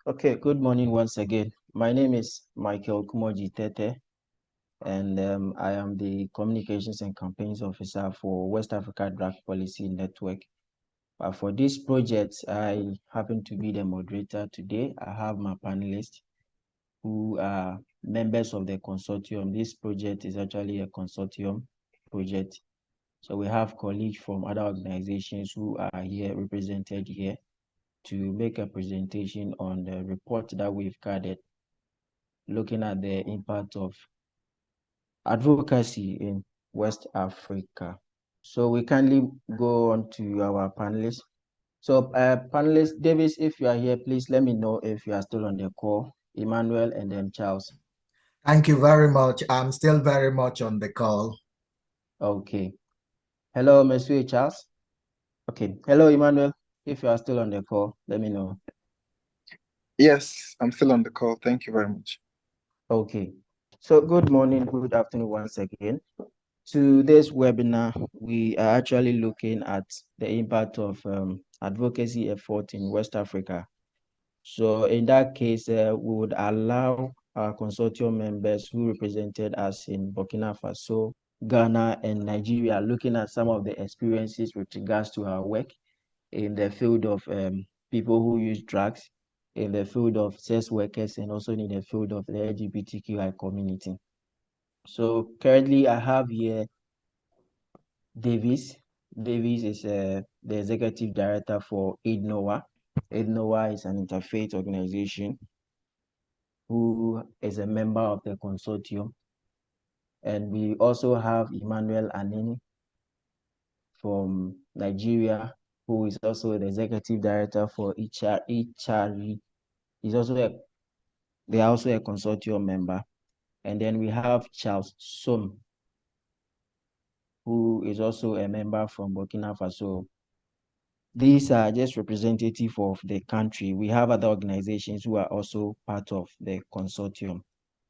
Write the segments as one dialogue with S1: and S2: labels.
S1: Okay, good morning once again. My name is Michael Kumoji Tete, and I am the Communications and Campaigns Officer for West Africa Drug Policy Network. For this project, I happen to be the moderator today. I have my panelists who are members of the consortium. This project is actually a consortium project. So we have colleagues from other organizations who are here represented here to make a presentation on the report that we've gathered looking at the impact of advocacy in West Africa. So we kindly go on to our panelists. So panelist Davis, if you are here, please let me know if you are still on the call. Emmanuel and then Charles.
S2: Thank you very much. I'm still very much on the call.
S1: Okay. Hello, Monsieur Charles. Okay. Hello, Emmanuel. If you are still on the call, let me know.
S3: Yes, I'm still on the call. Thank you very much.
S1: Okay. So good morning, good afternoon once again. Today's webinar, we are actually looking at the impact of advocacy effort in West Africa. So in that case, we would allow our consortium members who represented us in Burkina Faso, Ghana, and Nigeria, looking at some of the experiences with regards to our work in the field of people who use drugs, in the field of sex workers, and also in the field of the LGBTQI community. So currently I have here Davis. Davis is the executive director for AID-NOA. AID-NOA is an interfaith organization who is a member of the consortium. And we also have Emmanuel Anini from Nigeria, who is also the executive director for HRE. They are also a consortium member. And then we have Charles Som, who is also a member from Burkina Faso. These are just representative of the country. We have other organizations who are also part of the consortium.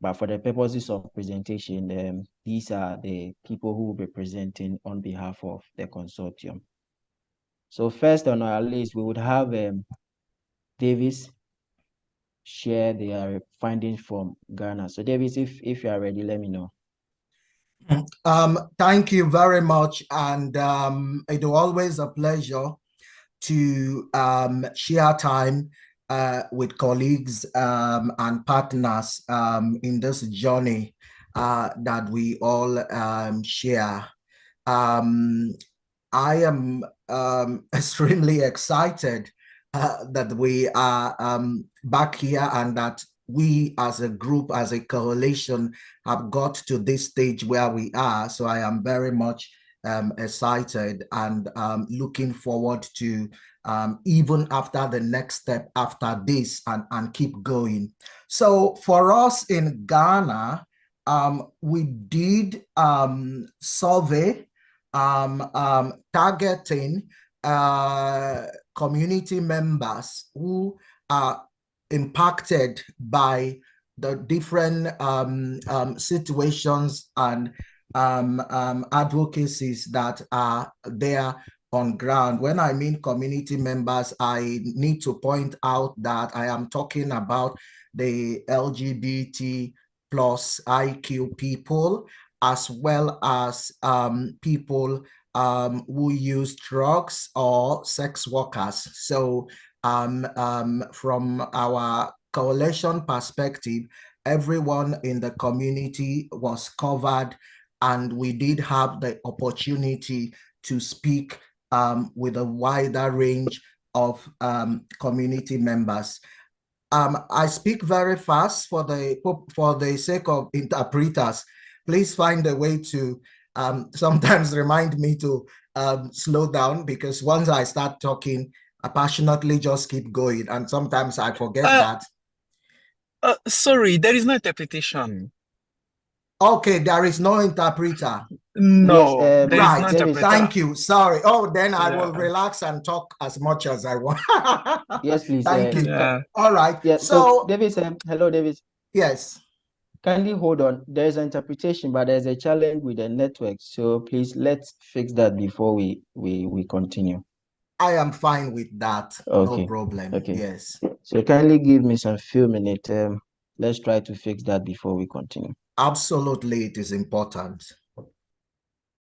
S1: But for the purposes of presentation, these are the people who will be presenting on behalf of the consortium. So first on our list, we would have Davis share their findings from Ghana. So Davis, if you are ready, let me know.
S2: Thank you very much. And it was always a pleasure to share time with colleagues and partners in this journey that we all share. I am extremely excited that we are back here and that we as a group, as a coalition, have got to this stage where we are. So I am very much excited and looking forward to even after the next step after this and keep going. So for us in Ghana, we did survey targeting community members who are impacted by the different situations and advocacies that are there on ground. When I mean community members, I need to point out that I am talking about the LGBT plus IQ people, as well as people who use drugs or sex workers. So from our coalition perspective, everyone in the community was covered, and we did have the opportunity to speak with a wider range of community members. I speak very fast for the sake of interpreters. Please find a way to sometimes remind me to slow down, because once I start talking, I passionately just keep going, and sometimes I forget that.
S4: Sorry, there is no interpretation.
S2: Okay, there is no interpreter.
S4: No,
S1: Yes,
S4: there is
S2: right.
S4: no interpreter.
S2: Thank you. Sorry. Oh, then I will relax and talk as much as I want.
S1: Yes, please.
S2: Thank you. All right.
S1: Yeah. So Davis, hello, Davis.
S2: Yes.
S1: Kindly hold on. There's an interpretation, but there's a challenge with the network. So please let's fix that before we continue.
S2: I am fine with that.
S1: Okay.
S2: No problem.
S1: Okay.
S2: Yes.
S1: So kindly give me some few minutes. Let's try to fix that before we continue.
S2: Absolutely, it is important.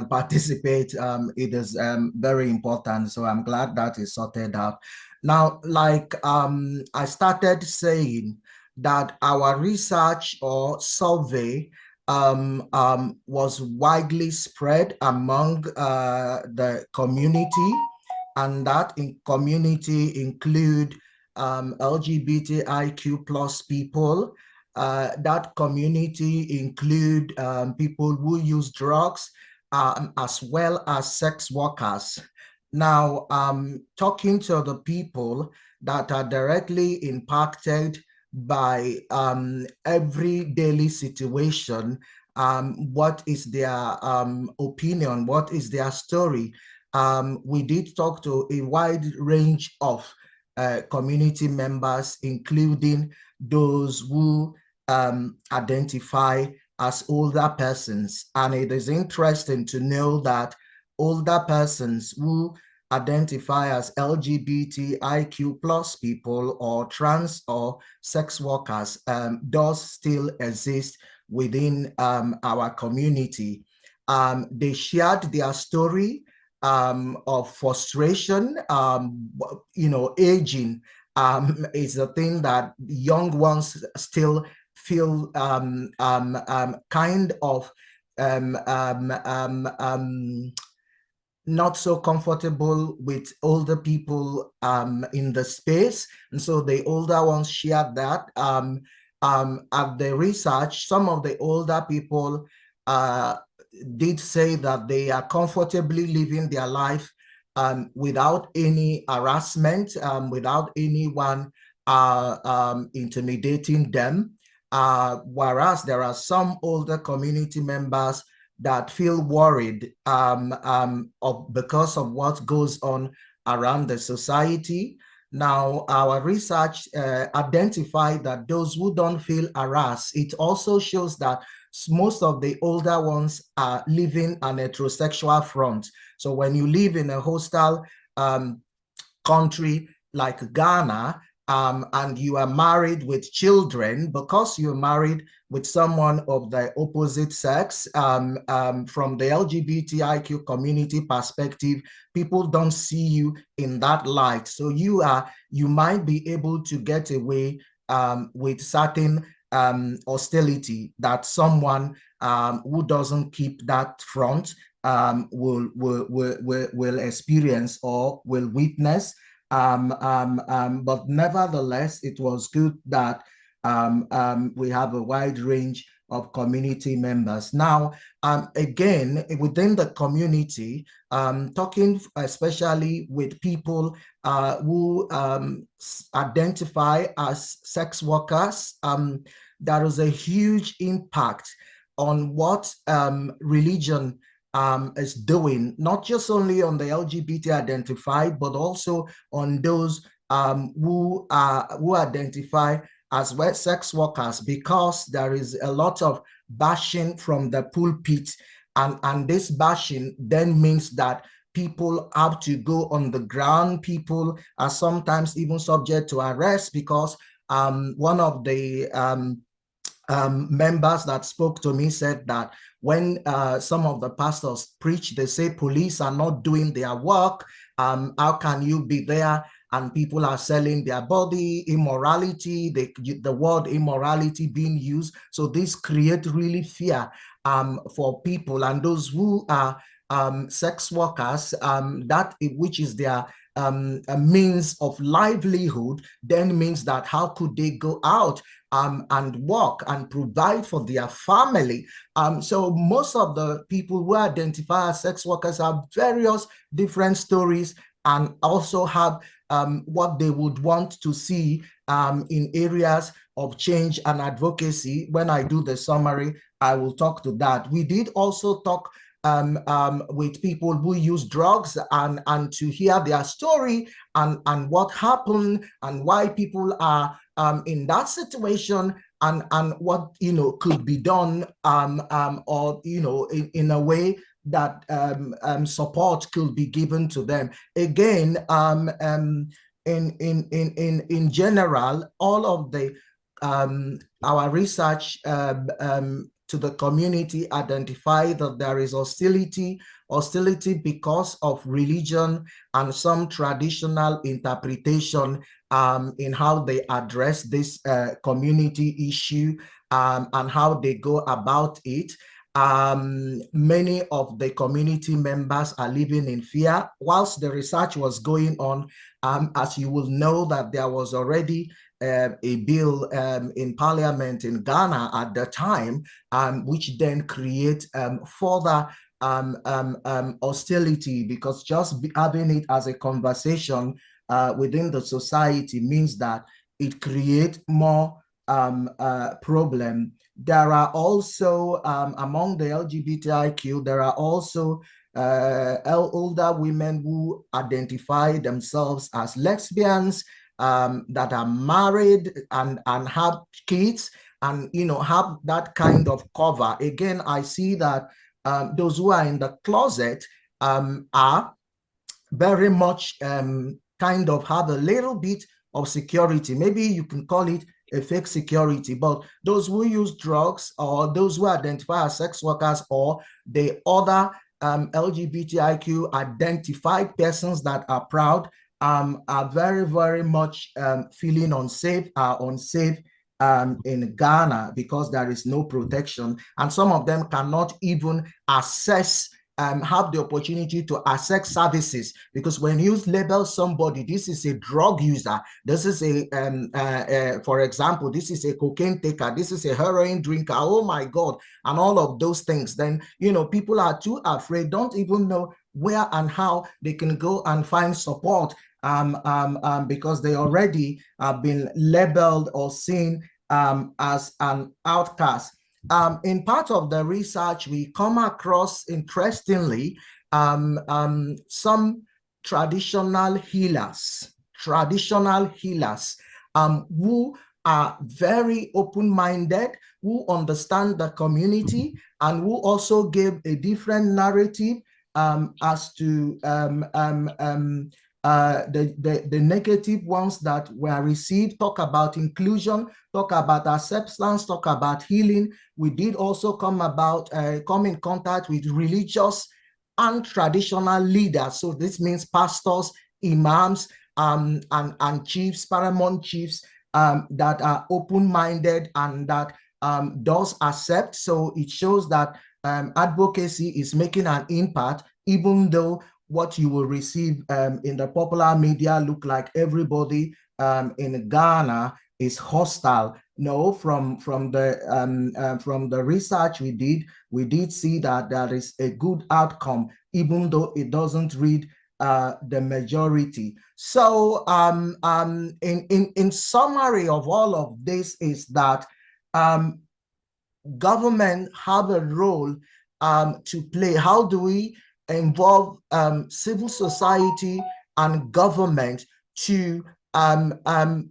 S2: Participate, it is very important. So I'm glad that is sorted out. Now, like I started saying that our research or survey was widely spread among the community, and that in community include LGBTIQ plus people. That community include people who use drugs, as well as sex workers. Now, talking to the people that are directly impacted by every daily situation, what is their opinion, what is their story? We did talk to a wide range of community members, including those who identify as older persons. And it is interesting to know that older persons who identify as LGBTIQ plus people or trans or sex workers does still exist within our community. They shared their story of frustration. Aging is a thing that young ones still feel kind of not so comfortable with older people in the space. And so the older ones shared that. At the research, some of the older people did say that they are comfortably living their life without any harassment, without anyone intimidating them. Whereas there are some older community members that feel worried because of what goes on around the society. Now, our research identified that those who don't feel harassed, it also shows that most of the older ones are living an heterosexual front. So when you live in a hostile country like Ghana, and you are married with children, because you're married with someone of the opposite sex, from the LGBTIQ community perspective, people don't see you in that light. So you might be able to get away with certain hostility that someone who doesn't keep that front will experience or will witness. But nevertheless, it was good that we have a wide range of community members. Now, again, within the community, talking especially with people who identify as sex workers, there is a huge impact on what religion is doing, not just only on the LGBT identified, but also on those who identify as well sex workers, because there is a lot of bashing from the pulpit, and this bashing then means that people have to go on the ground. People are sometimes even subject to arrest, because one of the members that spoke to me said that when some of the pastors preach, they say police are not doing their work. How can you be there and people are selling their body? Immorality, the word immorality being used. So this creates really fear for people, and those who are sex workers, that which is their a means of livelihood, then means that how could they go out and work and provide for their family? So most of the people who identify as sex workers have various different stories, and also have what they would want to see in areas of change and advocacy. When I do the summary, I will talk to that. We did also talk with people who use drugs, and to hear their story and what happened and why people are in that situation, and what could be done, or in a way support could be given to them. Again, in general, all of the our research to the community identify that there is hostility because of religion and some traditional interpretation in how they address this community issue and how they go about it. Many of the community members are living in fear. Whilst the research was going on, as you will know, that there was already a bill in Parliament in Ghana at the time, which then create further hostility, because just having it as a conversation within the society means that it creates more problem. There are also among the LGBTIQ, there are also older women who identify themselves as lesbians, that are married and have kids, and have that kind of cover. Again, I see that those who are in the closet are very much kind of have a little bit of security. Maybe you can call it a fake security, but those who use drugs, or those who identify as sex workers, or the other LGBTIQ identified persons that are proud, are very, very much feeling unsafe in Ghana, because there is no protection, and some of them cannot even access have the opportunity to access services, because when you label somebody, this is a drug user, this is for example, this is a cocaine taker, this is a heroin drinker, oh my God, and all of those things, then people are too afraid, don't even know where and how they can go and find support, because they already have been labeled or seen as an outcast. In part of the research, we come across, interestingly, some traditional healers who are very open-minded, who understand the community, and who also give a different narrative as to the negative ones that were received, talk about inclusion, talk about acceptance, talk about healing. We did also come in contact with religious and traditional leaders. So this means pastors, imams, and chiefs, paramount chiefs, that are open-minded and that does accept. So it shows that advocacy is making an impact, even though what you will receive in the popular media look like everybody in Ghana is hostile. No, from the research we did see that there is a good outcome, even though it doesn't read the majority. So in summary of all of this is that government have a role to play. How do we involve civil society and government to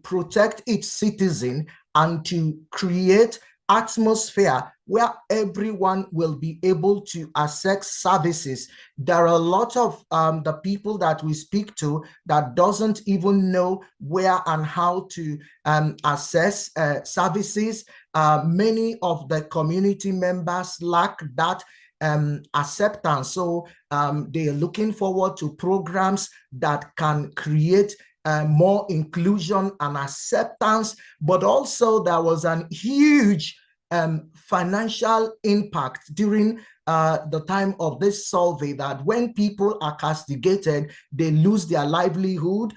S2: protect its citizen and to create atmosphere where everyone will be able to access services? There are a lot of the people that we speak to that doesn't even know where and how to access services. Many of the community members lack that acceptance. So they are looking forward to programs that can create more inclusion and acceptance, but also there was an huge financial impact during the time of this survey, that when people are castigated, they lose their livelihood,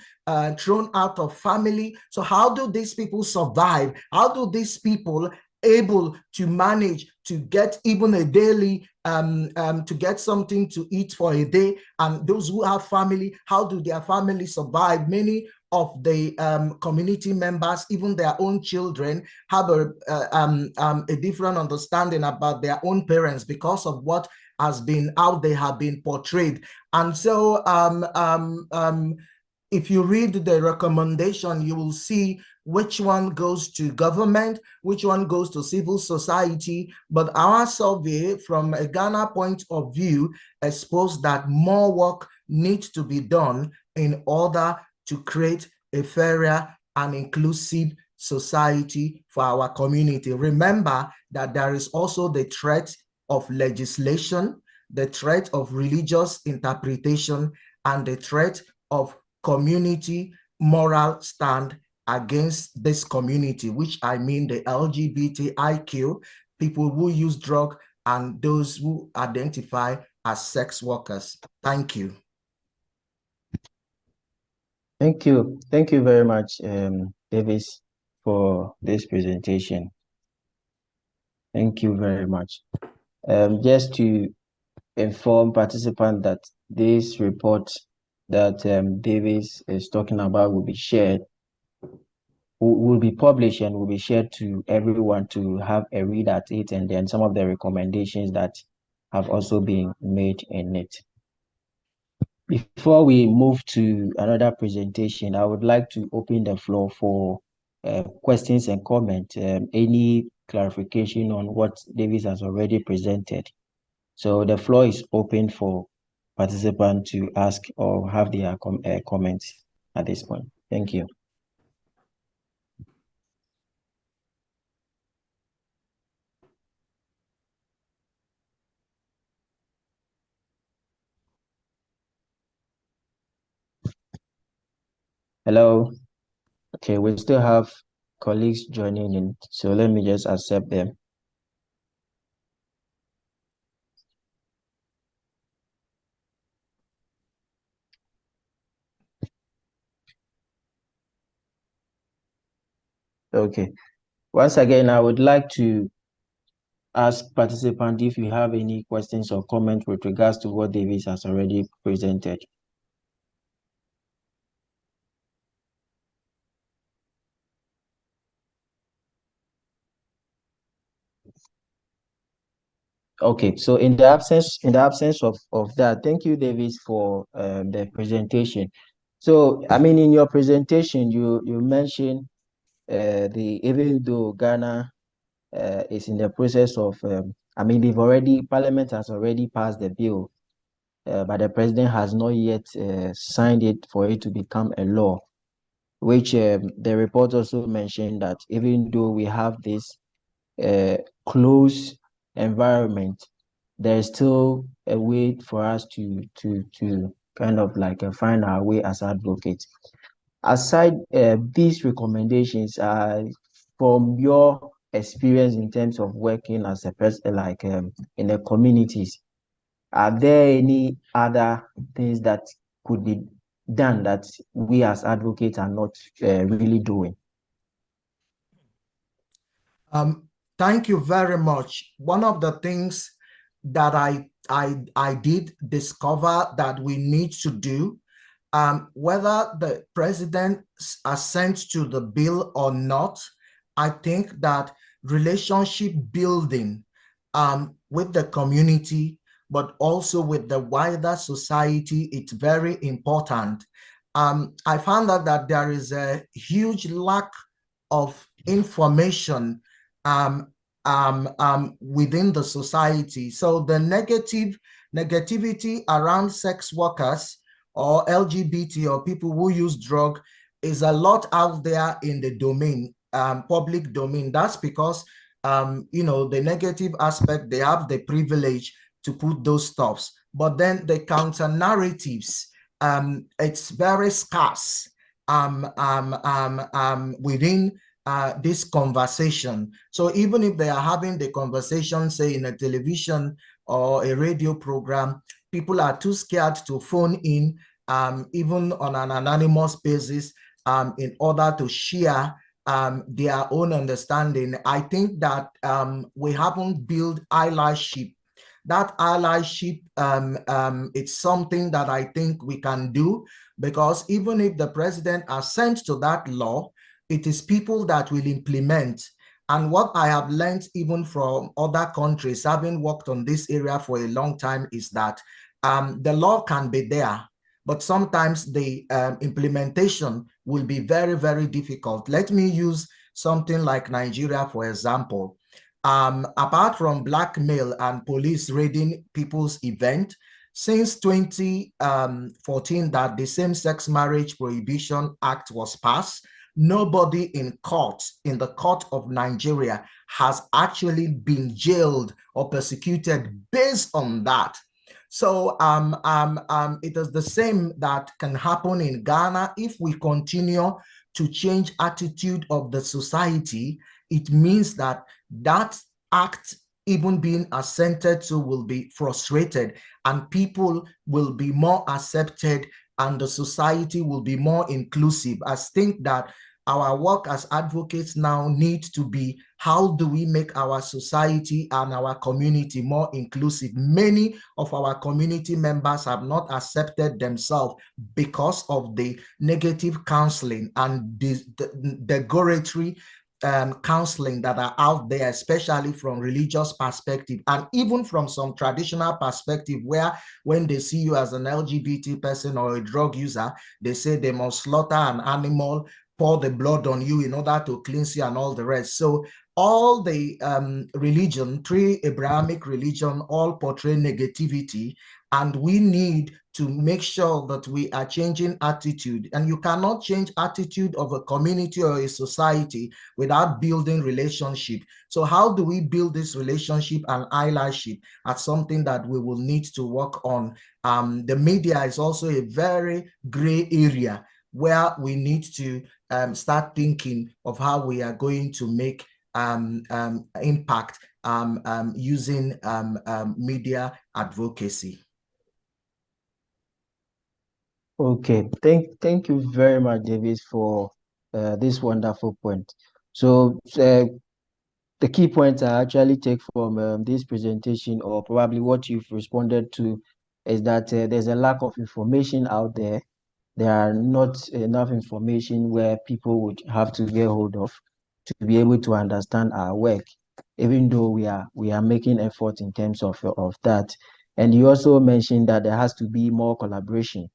S2: thrown out of family. So how do these people survive? How do these people able to manage to get even a daily to get something to eat for a day? And those who have family, how do their family survive? Many of the community members, even their own children, have a different understanding about their own parents because of what has been, how they have been portrayed. And so if you read the recommendation, you will see which one goes to government, which one goes to civil society. But our survey from a Ghana point of view exposed that more work needs to be done in order to create a fairer and inclusive society for our community. Remember that there is also the threat of legislation, the threat of religious interpretation, and the threat of community moral stand against this community, which I mean the LGBTIQ, people who use drug, and those who identify as sex workers. Thank you.
S1: Thank you. Thank you very much, Davis, for this presentation. Thank you very much. Just to inform participants that this report that Davis is talking about will be shared, will be published and will be shared to everyone to have a read at it, and then some of the recommendations that have also been made in it. Before we move to another presentation, I would like to open the floor for questions and comments, any clarification on what Davis has already presented. So the floor is open for participants to ask or have their comments at this point. Thank you. Hello. Okay, we still have colleagues joining in, so let me just accept them. Okay. Once again, I would like to ask participants if you have any questions or comments with regards to what Davis has already presented. Okay, so in the absence of that, thank you, Davis, for the presentation. So, I mean, in your presentation, you mentioned even though Ghana is in the process of, I mean, Parliament has already passed the bill, but the president has not yet signed it for it to become a law, which the report also mentioned that even though we have this close environment, there's still a way for us to kind of like find our way as advocates. Aside these recommendations, from your experience in terms of working as a person, like in the communities, are there any other things that could be done that we as advocates are not really doing?
S2: Thank you very much. One of the things that I did discover that we need to do, whether the president assents to the bill or not, I think that relationship building with the community, but also with the wider society, it's very important. I found out that there is a huge lack of information within the society. So the negativity around sex workers or LGBT or people who use drug is a lot out there in the domain, public domain. That's because, you know, the negative aspect, they have the privilege to put those stuffs. But then the counter narratives, it's very scarce within this conversation. So even if they are having the conversation, say in a television or a radio program, people are too scared to phone in, even on an anonymous basis, in order to share their own understanding. I think that we haven't built allyship. That allyship, it's something that I think we can do, because even if the president assents to that law, it is people that will implement. And what I have learned even from other countries, having worked on this area for a long time, is that the law can be there, but sometimes the implementation will be very, very difficult. Let me use something like Nigeria, for example. Apart from blackmail and police raiding people's event, since 2014 that the Same-Sex Marriage Prohibition Act was passed, nobody in the court of Nigeria has actually been jailed or persecuted based on that. So it is the same that can happen in Ghana if we continue to change attitude of the society. It means that act even being assented to will be frustrated, and people will be more accepted, and the society will be more inclusive. I think that our work as advocates now needs to be, how do we make our society and our community more inclusive? Many of our community members have not accepted themselves because of the negative counseling and the derogatory counseling that are out there, especially from religious perspective and even from some traditional perspective, where when they see you as an LGBT person or a drug user, they say they must slaughter an animal, pour the blood on you in order to cleanse you and all the rest. So all the religion, three Abrahamic religion, all portray negativity, and we need to make sure that we are changing attitude. And you cannot change attitude of a community or a society without building relationship. So how do we build this relationship and allyship? As something that we will need to work on. The media is also a very gray area where we need to start thinking of how we are going to make impact using media advocacy.
S1: Okay, thank you very much, Davis, for this wonderful point. So the key points I actually take from this presentation, or probably what you've responded to, is that there's a lack of information out there. There are not enough information where people would have to get hold of to be able to understand our work, even though we are making effort in terms of that. And you also mentioned that there has to be more collaboration,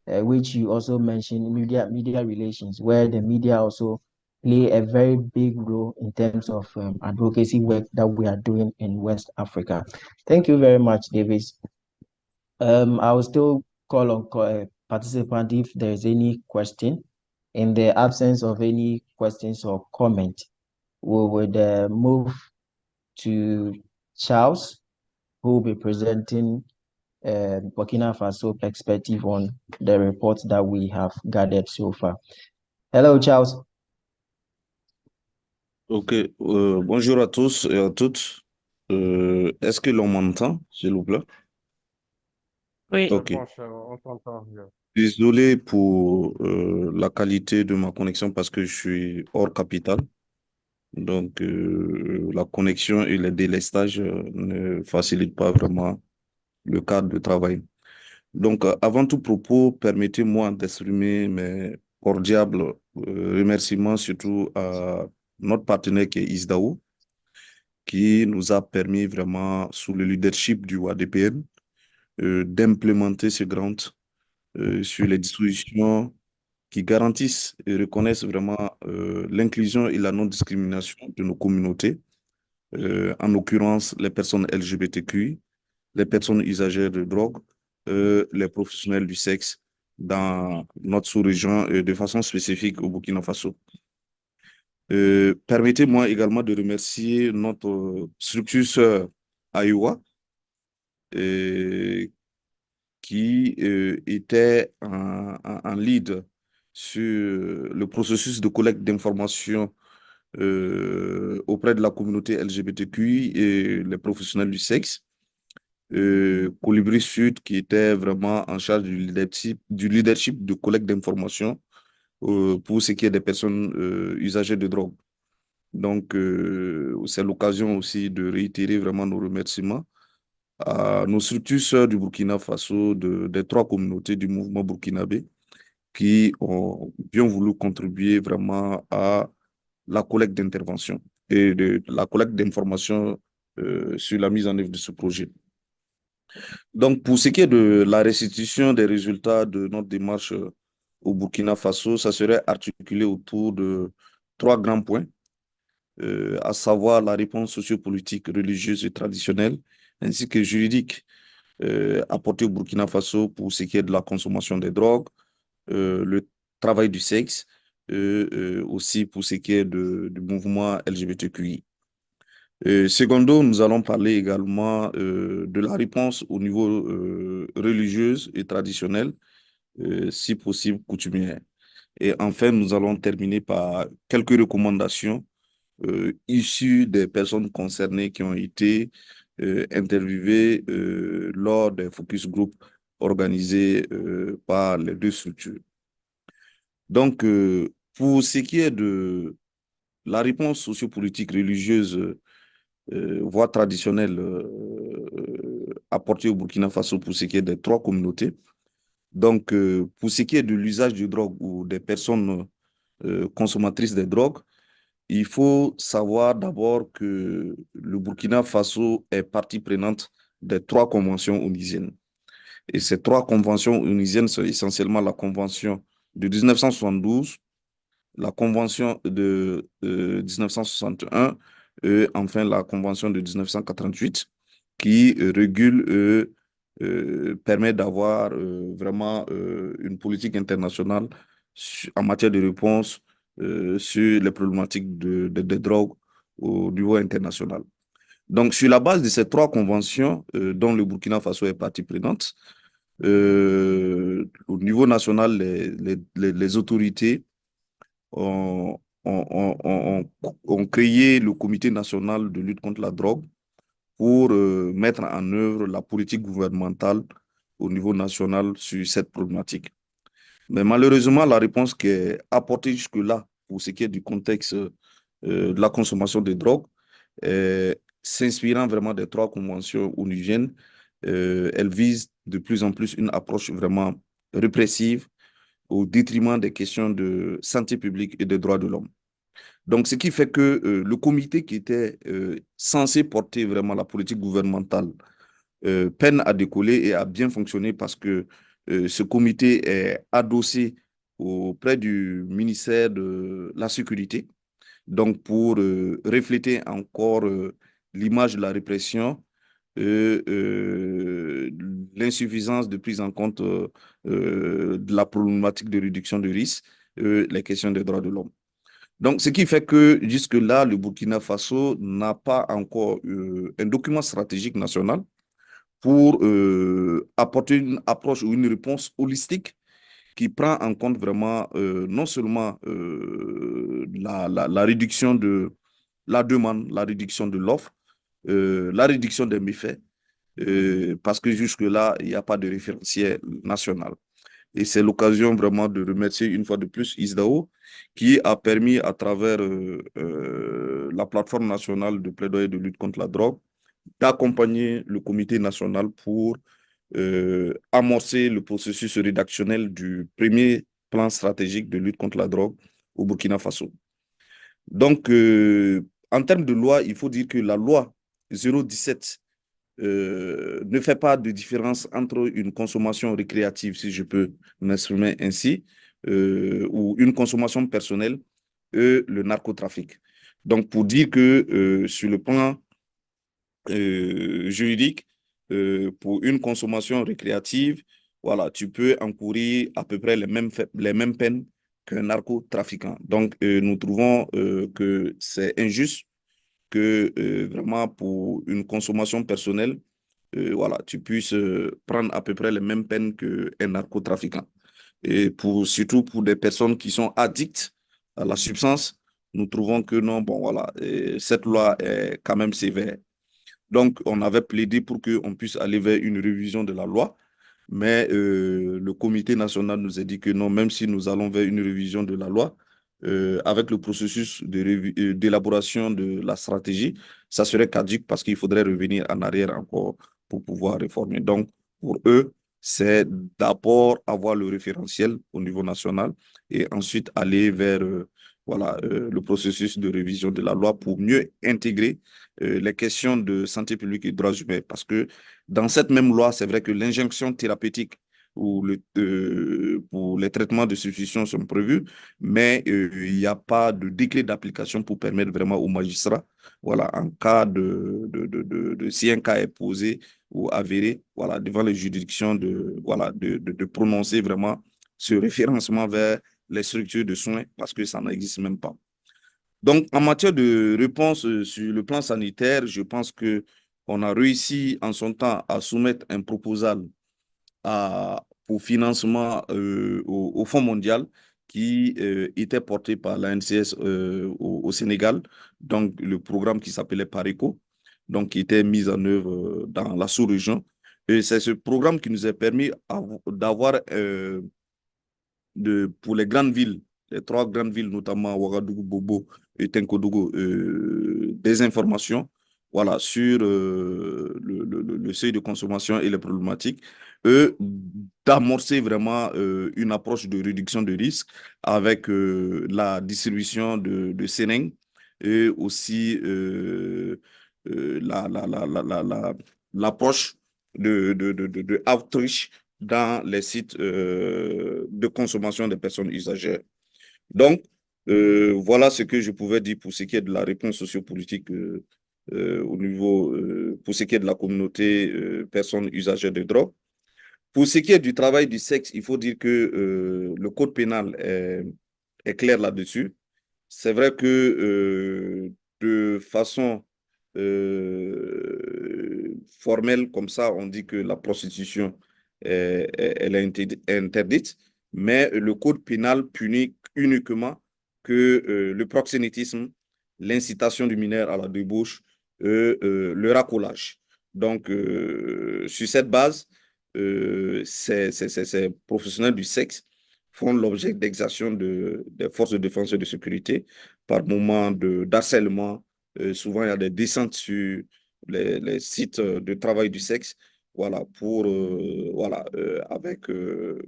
S1: which you also mentioned media relations, where the media also play a very big role in terms of advocacy work that we are doing in West Africa. Thank you very much, Davis. I will still call on participant if there is any question. In the absence of any questions or comment, we would move to Charles, who will be presenting Burkina Faso perspective on the reports that we have gathered so far. Hello, Charles.
S5: Ok, bonjour à tous et à toutes. Est-ce que l'on m'entend, s'il vous plaît?
S6: Oui.
S5: Ok.
S7: Bon, cher, on t'entend bien.
S5: Désolé pour la qualité de ma connexion parce que je suis hors capitale. Donc, la connexion et le délestage ne facilitent pas vraiment le cadre de travail. Donc, avant tout propos, permettez-moi d'exprimer mes cordiables remerciements surtout à notre partenaire qui est ISDAO, qui nous a permis vraiment, sous le leadership du WADPN, d'implémenter ce grant sur les dispositions qui garantissent et reconnaissent vraiment l'inclusion et la non-discrimination de nos communautés, en l'occurrence les personnes LGBTQI, les personnes usagères de drogue, les professionnels du sexe dans notre sous-région de façon spécifique au Burkina Faso. Permettez-moi également de remercier notre structure sœur AIWA, qui était en lead sur le processus de collecte d'informations auprès de la communauté LGBTQI et les professionnels du sexe. Colibri Sud, qui était vraiment en charge du leadership de collecte d'informations pour ce qui est des personnes usagères de drogue. Donc, c'est l'occasion aussi de réitérer vraiment nos remerciements à nos structures sœurs du Burkina Faso, des trois communautés du mouvement burkinabé, qui ont bien voulu contribuer vraiment à la collecte d'intervention et de la collecte d'informations sur la mise en œuvre de ce projet. Donc, pour ce qui est de la restitution des résultats de notre démarche au Burkina Faso, ça serait articulé autour de trois grands points, à savoir la réponse sociopolitique, religieuse et traditionnelle, ainsi que juridique, apportée au Burkina Faso pour ce qui est de la consommation des drogues, le travail du sexe, aussi pour ce qui est du mouvement LGBTQI. Secondo, nous allons parler également de la réponse au niveau religieuse et traditionnel, si possible coutumière. Et enfin, nous allons terminer par quelques recommandations issues des personnes concernées qui ont été interviewées lors des focus group organisés par les deux structures. Donc, pour ce qui est de la réponse sociopolitique religieuse, voire traditionnelle, apportée au Burkina Faso pour ce qui est des trois communautés. Donc, pour ce qui est de l'usage de drogue ou des personnes consommatrices de drogue, il faut savoir d'abord que le Burkina Faso est partie prenante des trois conventions onusiennes. Et ces trois conventions onusiennes sont essentiellement la convention de 1972, la convention de 1961 et enfin la convention de 1988 qui régule, permet d'avoir vraiment une politique internationale en matière de réponse sur les problématiques de drogue au niveau international. Donc, sur la base de ces trois conventions dont le Burkina Faso est partie prenante, au niveau national, les autorités ont créé le Comité national de lutte contre la drogue pour mettre en œuvre la politique gouvernementale au niveau national sur cette problématique. Mais malheureusement, la réponse qui est apportée jusque-là pour ce qui est du contexte de la consommation de drogue, s'inspirant vraiment des trois conventions onusiennes, elle vise de plus en plus une approche vraiment répressive au détriment des questions de santé publique et des droits de l'homme. Donc, ce qui fait que le comité qui était censé porter vraiment la politique gouvernementale peine à décoller et à bien fonctionner parce que ce comité est adossé auprès du ministère de la Sécurité, donc pour refléter encore l'image de la répression, l'insuffisance de prise en compte de la problématique de réduction de risque, les questions des droits de l'homme. Donc, ce qui fait que jusque-là, le Burkina Faso n'a pas encore un document stratégique national pour apporter une approche ou une réponse holistique qui prend en compte vraiment non seulement la réduction de la demande, la réduction de l'offre, la réduction des méfaits, parce que jusque-là, il n'y a pas de référentiel national. Et c'est l'occasion vraiment de remercier une fois de plus ISDAO qui a permis à travers la plateforme nationale de plaidoyer de lutte contre la drogue d'accompagner le comité national pour amorcer le processus rédactionnel du premier plan stratégique de lutte contre la drogue au Burkina Faso. Donc, en termes de loi, il faut dire que la loi 017 ne fait pas de différence entre une consommation récréative, si je peux m'exprimer ainsi, ou une consommation personnelle et le narcotrafic. Donc, pour dire que sur le plan juridique, pour une consommation récréative, voilà, tu peux encourir à peu près les mêmes peines qu'un narcotrafiquant. Donc, nous trouvons que c'est injuste que vraiment pour une consommation personnelle, voilà, tu puisses prendre à peu près les mêmes peines qu'un narcotrafiquant. Et surtout pour des personnes qui sont addictes à la substance, nous trouvons que non, bon, voilà, cette loi est quand même sévère. Donc, on avait plaidé pour qu'on puisse aller vers une révision de la loi, mais le comité national nous a dit que non, même si nous allons vers une révision de la loi, avec le processus d'élaboration de la stratégie, ça serait caduque parce qu'il faudrait revenir en arrière encore pour pouvoir réformer. Donc, pour eux, c'est d'abord avoir le référentiel au niveau national et ensuite aller vers voilà, le processus de révision de la loi pour mieux intégrer les questions de santé publique et droits humains. Parce que dans cette même loi, c'est vrai que l'injonction thérapeutique pour les traitements de substitution sont prévus, mais il n'y a pas de décret d'application pour permettre vraiment aux magistrats, voilà, en cas si un cas est posé ou avéré, voilà, devant les juridictions, voilà, de prononcer vraiment ce référencement vers les structures de soins parce que ça n'existe même pas. Donc, en matière de réponse sur le plan sanitaire, je pense que on a réussi en son temps à soumettre un proposal pour financement au Fonds mondial qui était porté par l'ANCS au Sénégal, donc le programme qui s'appelait PARECO, donc qui était mis en œuvre dans la sous-région. Et c'est ce programme qui nous a permis d'avoir pour les grandes villes, les 3 grandes villes, notamment Ouagadougou, Bobo et Tenkodougou, des informations, voilà, sur le seuil de consommation et les problématiques, d'amorcer vraiment une approche de réduction de risque avec la distribution de Séneng et aussi l'approche de outreach dans les sites de consommation des personnes usagères. Donc, voilà ce que je pouvais dire pour ce qui est de la réponse sociopolitique au niveau, pour ce qui est de la communauté personnes usagères de drogue. Pour ce qui est du travail du sexe, il faut dire que le code pénal est clair là-dessus. C'est vrai que de façon formelle, comme ça, on dit que la prostitution, elle est interdite, mais le code pénal punit uniquement que le proxénétisme, l'incitation du mineur à la débauche, le racolage. Donc, sur cette base, ces professionnels du sexe font l'objet d'exactions des forces de défense et de sécurité par moment d'harcèlement. Souvent, il y a des descentes sur les sites de travail du sexe, voilà, avec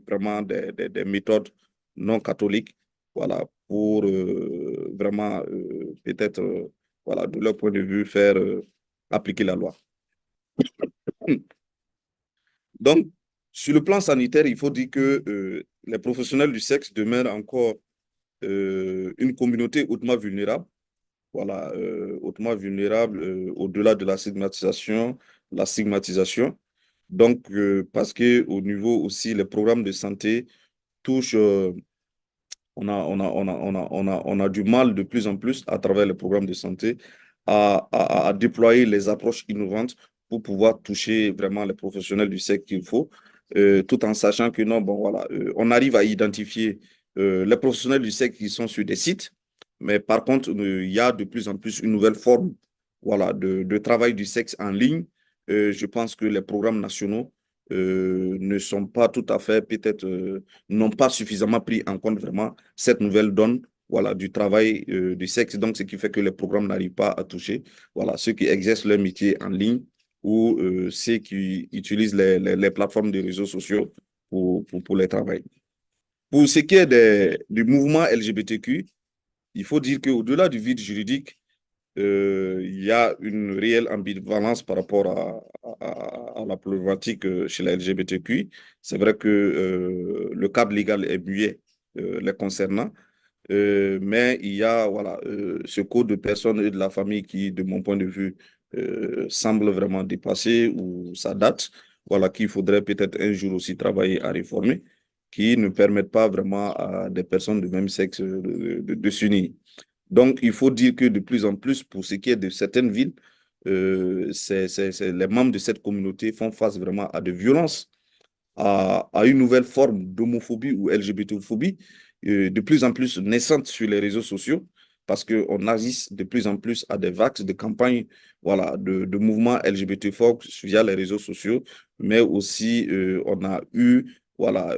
S5: vraiment des méthodes non catholiques, voilà, pour vraiment peut-être, voilà, de leur point de vue, faire appliquer la loi. Donc, sur le plan sanitaire, il faut dire que les professionnels du sexe demeurent encore une communauté hautement vulnérable, voilà, hautement vulnérable au-delà de la stigmatisation. Donc, parce qu'au niveau aussi, les programmes de santé touchent, on a du mal de plus en plus à travers les programmes de santé à déployer les approches innovantes pour pouvoir toucher vraiment les professionnels du secteur qu'il faut, tout en sachant que non, bon, voilà, on arrive à identifier les professionnels du secteur qui sont sur des sites, mais par contre, il y a de plus en plus une nouvelle forme, voilà, de travail du sexe en ligne. Je pense que les programmes nationaux ne sont pas tout à fait, peut-être, n'ont pas suffisamment pris en compte vraiment cette nouvelle donne, voilà, du travail du sexe. Donc, ce qui fait que les programmes n'arrivent pas à toucher, voilà, ceux qui exercent leur métier en ligne ou ceux qui utilisent les plateformes de réseaux sociaux pour les travail. Pour ce qui est du mouvement LGBTQ, il faut dire qu'au-delà du vide juridique, il y a une réelle ambivalence par rapport à la problématique chez la LGBTQI. C'est vrai que le cadre légal est muet les concernant, mais il y a voilà, ce code de personnes et de la famille qui, de mon point de vue, semble vraiment dépassé ou ça date, voilà, qu'il faudrait peut-être un jour aussi travailler à réformer, qui ne permettent pas vraiment à des personnes de même sexe de s'unir. Donc, il faut dire que de plus en plus, pour ce qui est de certaines villes, les membres de cette communauté font face vraiment à de violences, à une nouvelle forme d'homophobie ou LGBTophobie, de plus en plus naissante sur les réseaux sociaux, parce qu'on assiste de plus en plus à des vagues de campagnes, voilà, de mouvements LGBTphobes via les réseaux sociaux, mais aussi on a eu voilà,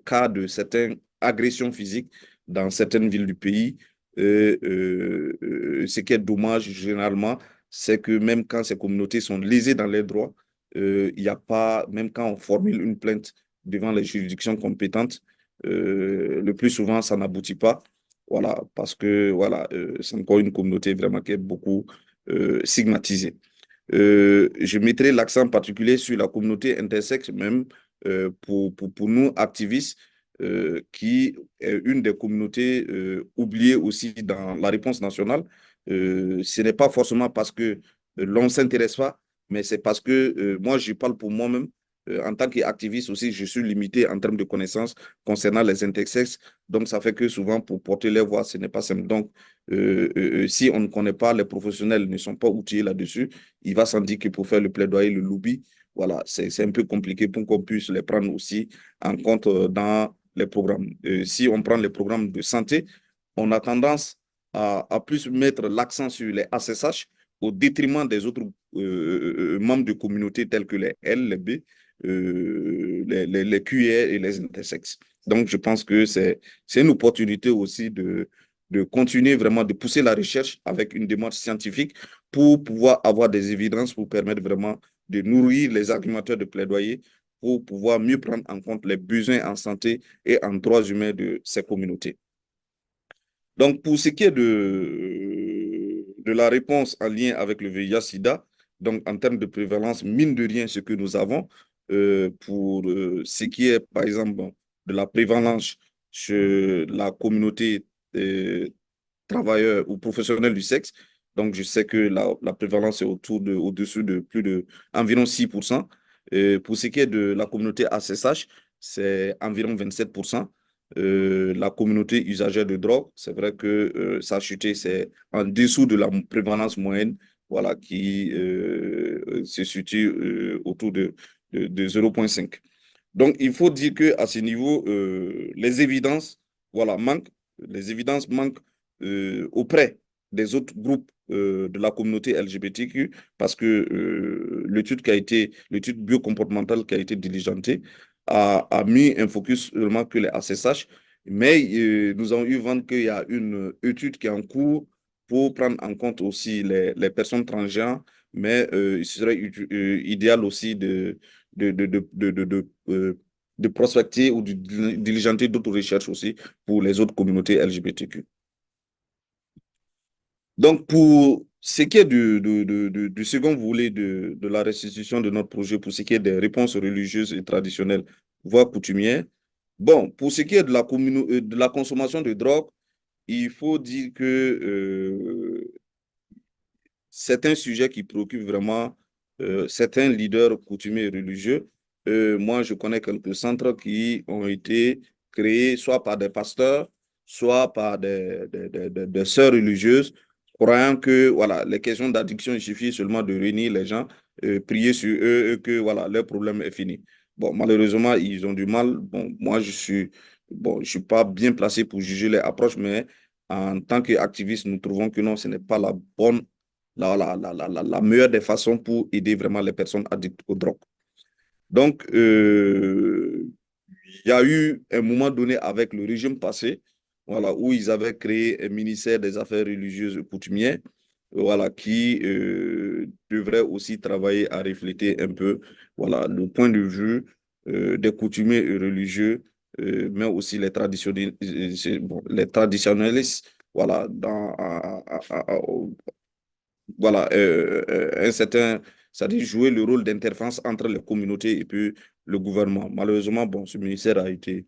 S5: cas de certaines agressions physiques dans certaines villes du pays. Ce qui est dommage généralement, c'est que même quand ces communautés sont lésées dans leurs droits, il n'y a pas, même quand on formule une plainte devant les juridictions compétentes, le plus souvent, ça n'aboutit pas. Voilà, parce que voilà, c'est encore une communauté vraiment qui est beaucoup stigmatisée. Je mettrai l'accent particulier sur la communauté intersexe, même pour nous activistes, qui est une des communautés oubliées aussi dans la réponse nationale. Ce n'est pas forcément parce que l'on ne s'intéresse pas, mais c'est parce que moi, je parle pour moi-même. En tant qu'activiste aussi, je suis limité en termes de connaissances concernant les intersexes. Donc, ça fait que souvent, pour porter les voix, ce n'est pas simple. Donc, si on ne connaît pas, les professionnels ne sont pas outillés là-dessus, il va sans dire que pour faire le plaidoyer, le lobby, voilà, c'est un peu compliqué pour qu'on puisse les prendre aussi en compte dans les programmes. Si on prend les programmes de santé, on a tendance à plus mettre l'accent sur les ACSH au détriment des autres membres de communautés tels que les L, les B, les QR et les intersexes. Donc, je pense que c'est une opportunité aussi de continuer vraiment de pousser la recherche avec une démarche scientifique pour pouvoir avoir des évidences pour permettre vraiment de nourrir les argumentaires de plaidoyer pour pouvoir mieux prendre en compte les besoins en santé et en droits humains de ces communautés. Donc, pour ce qui est de la réponse en lien avec le VIH-Sida, donc en termes de prévalence, mine de rien, ce que nous avons pour ce qui est, par exemple, de la prévalence chez la communauté travailleurs ou professionnels du sexe. Donc, je sais que la prévalence est au-dessus de plus de environ 6%. Pour ce qui est de la communauté ACSH, c'est environ 27%. La communauté usagère de drogue, c'est vrai que ça a chuté, c'est en dessous de la prévalence moyenne, voilà, qui se situe autour de 0,5. Donc, il faut dire qu'à ce niveau, les évidences, voilà, manquent. Les évidences manquent auprès des autres groupes de la communauté LGBTQ parce que l'étude biocomportementale qui a été diligentée a mis un focus seulement que les ACSH, mais nous avons eu vent qu'il y a une étude qui est en cours pour prendre en compte aussi les personnes transgenres, mais il serait idéal aussi de prospecter ou de diligenter d'autres recherches aussi pour les autres communautés LGBTQ. Donc, pour ce qui est du second volet de la restitution de notre projet, pour ce qui est des réponses religieuses et traditionnelles, voire coutumières, bon, pour ce qui est de la consommation de drogue, il faut dire que c'est un sujet qui préoccupe vraiment certains leaders coutumiers et religieux. Moi, je connais quelques centres qui ont été créés soit par des pasteurs, soit par des sœurs religieuses, croyant que voilà, les questions d'addiction, il suffit seulement de réunir les gens, prier sur eux et que voilà, leur problème est fini. Bon, malheureusement, ils ont du mal. Bon, moi, je suis pas bien placé pour juger les approches, mais en tant qu'activiste, nous trouvons que non, ce n'est pas la meilleure des façons pour aider vraiment les personnes addictes aux drogues. Donc, il y a eu un moment donné avec le régime passé, voilà, où ils avaient créé un ministère des Affaires religieuses et coutumières, voilà, qui devrait aussi travailler à refléter un peu, voilà, le point de vue des coutumiers et religieux, mais aussi les les traditionnalistes, voilà, voilà, un certain, c'est-à-dire jouer le rôle d'interface entre les communautés et puis le gouvernement. Malheureusement, bon, ce ministère a été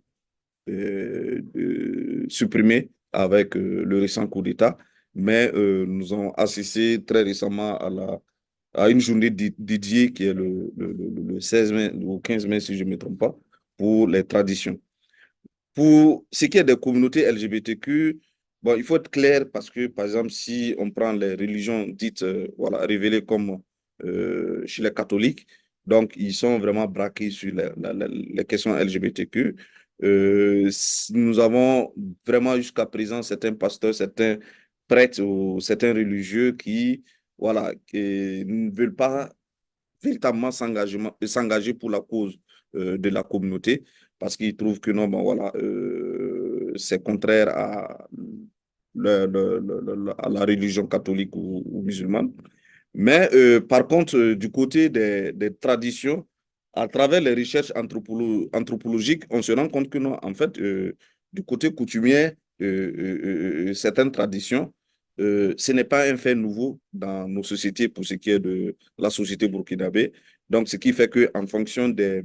S5: supprimé avec le récent coup d'État, mais nous avons assisté très récemment à une journée dédiée qui est le 16 mai ou 15 mai, si je ne me trompe pas, pour les traditions. Pour ce qui est des communautés LGBTQ, bon, il faut être clair parce que, par exemple, si on prend les religions dites voilà, révélées comme chez les catholiques, donc ils sont vraiment braqués sur les questions LGBTQ. Nous avons vraiment jusqu'à présent certains pasteurs, certains prêtres ou certains religieux qui, voilà, qui ne veulent pas véritablement s'engager pour la cause de la communauté parce qu'ils trouvent que non, ben voilà, c'est contraire à la religion catholique ou musulmane. Mais par contre, du côté des traditions, à travers les recherches anthropologiques, on se rend compte que non, en fait, du côté coutumier, certaines traditions. Ce n'est pas un fait nouveau dans nos sociétés pour ce qui est de la société burkinabé. Donc, ce qui fait qu'en fonction des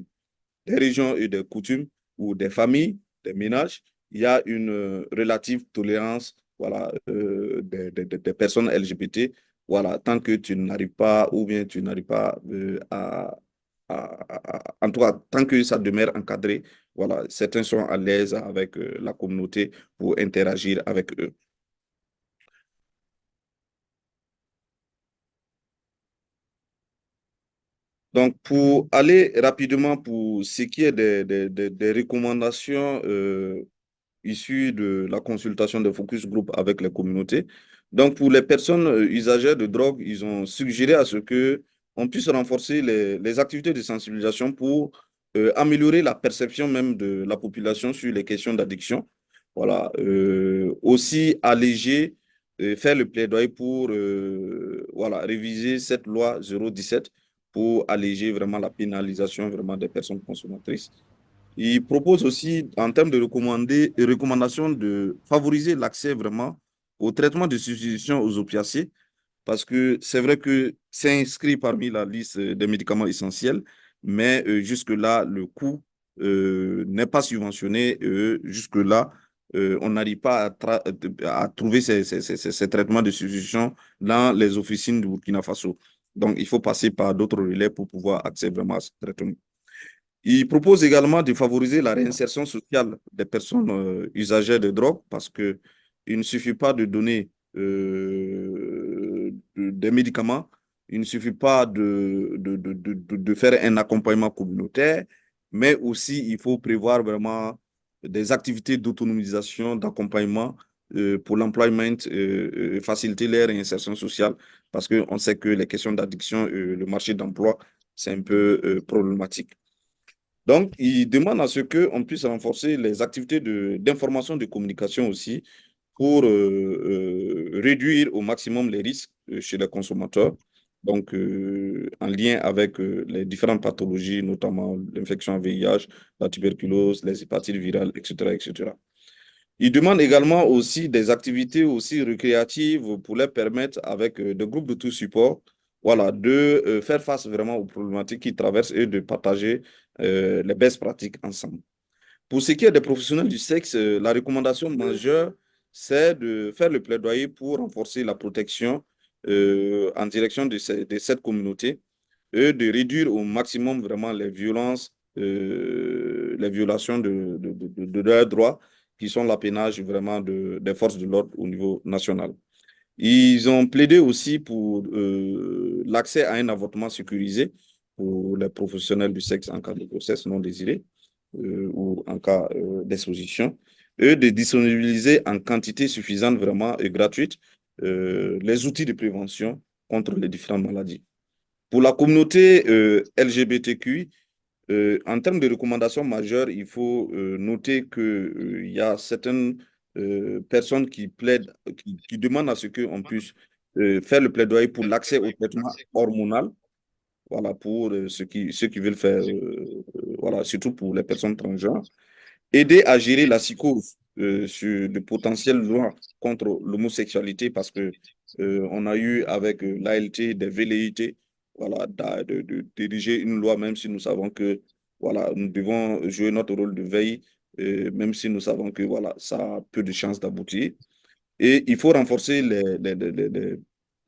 S5: régions et des coutumes ou des familles, des ménages, il y a une relative tolérance voilà, des personnes LGBT. Voilà, tant que tu n'arrives pas, ou bien tu n'arrives pas en tout cas, tant que ça demeure encadré, voilà, certains sont à l'aise avec la communauté pour interagir avec eux. Donc, pour aller rapidement pour ce qui est des recommandations issues de la consultation des focus group avec les communautés. Donc, pour les personnes usagères de drogue, ils ont suggéré à ce que on puisse renforcer les activités de sensibilisation pour améliorer la perception même de la population sur les questions d'addiction. Voilà. Aussi alléger, faire le plaidoyer pour voilà, réviser cette loi 017 pour alléger vraiment la pénalisation vraiment des personnes consommatrices. Il propose aussi, en termes de recommandations, de favoriser l'accès vraiment au traitement de substitution aux opiacés, parce que c'est vrai que c'est inscrit parmi la liste des médicaments essentiels, mais jusque-là, le coût n'est pas subventionné. Jusque-là, on n'arrive pas à trouver ces traitements de substitution dans les officines du Burkina Faso. Donc, il faut passer par d'autres relais pour pouvoir accéder vraiment à ce traitement. Il propose également de favoriser la réinsertion sociale des personnes usagères de drogue parce que il ne suffit pas de donner des médicaments, il ne suffit pas de faire un accompagnement communautaire, mais aussi il faut prévoir vraiment des activités d'autonomisation, d'accompagnement pour l'employment, faciliter leur réinsertion sociale parce qu'on sait que les questions d'addiction, le marché d'emploi, c'est un peu problématique. Donc, il demande à ce qu'on puisse renforcer les activités d'information, de communication aussi pour réduire au maximum les risques chez les consommateurs. Donc, en lien avec les différentes pathologies, notamment l'infection à VIH, la tuberculose, les hépatites virales, etc., etc. Il demande également aussi des activités aussi récréatives pour les permettre, avec des groupes de tout support, voilà, de faire face vraiment aux problématiques qu'ils traversent et de partager les best pratiques ensemble. Pour ce qui est des professionnels du sexe, la recommandation majeure, c'est de faire le plaidoyer pour renforcer la protection en direction de cette communauté et de réduire au maximum vraiment les violences, les violations de leurs droits qui sont l'apanage vraiment des forces de l'ordre au niveau national. Ils ont plaidé aussi pour l'accès à un avortement sécurisé pour les professionnels du sexe en cas de grossesse non désirée ou en cas d'exposition, et de disponibiliser en quantité suffisante vraiment et gratuite les outils de prévention contre les différentes maladies. Pour la communauté LGBTQI, en termes de recommandations majeures, il faut noter qu'il y a certaines personnes qui plaident, qui demandent à ce qu'on puisse faire le plaidoyer pour l'accès au traitement hormonal, voilà, pour ceux qui veulent faire, voilà, surtout pour les personnes transgenres. Aider à gérer la psychose sur de potentielles lois contre l'homosexualité parce que on a eu avec l'ALT des velléités voilà, de diriger une loi, même si nous savons que voilà, nous devons jouer notre rôle de veille, même si nous savons que voilà, ça a peu de chances d'aboutir. Et il faut renforcer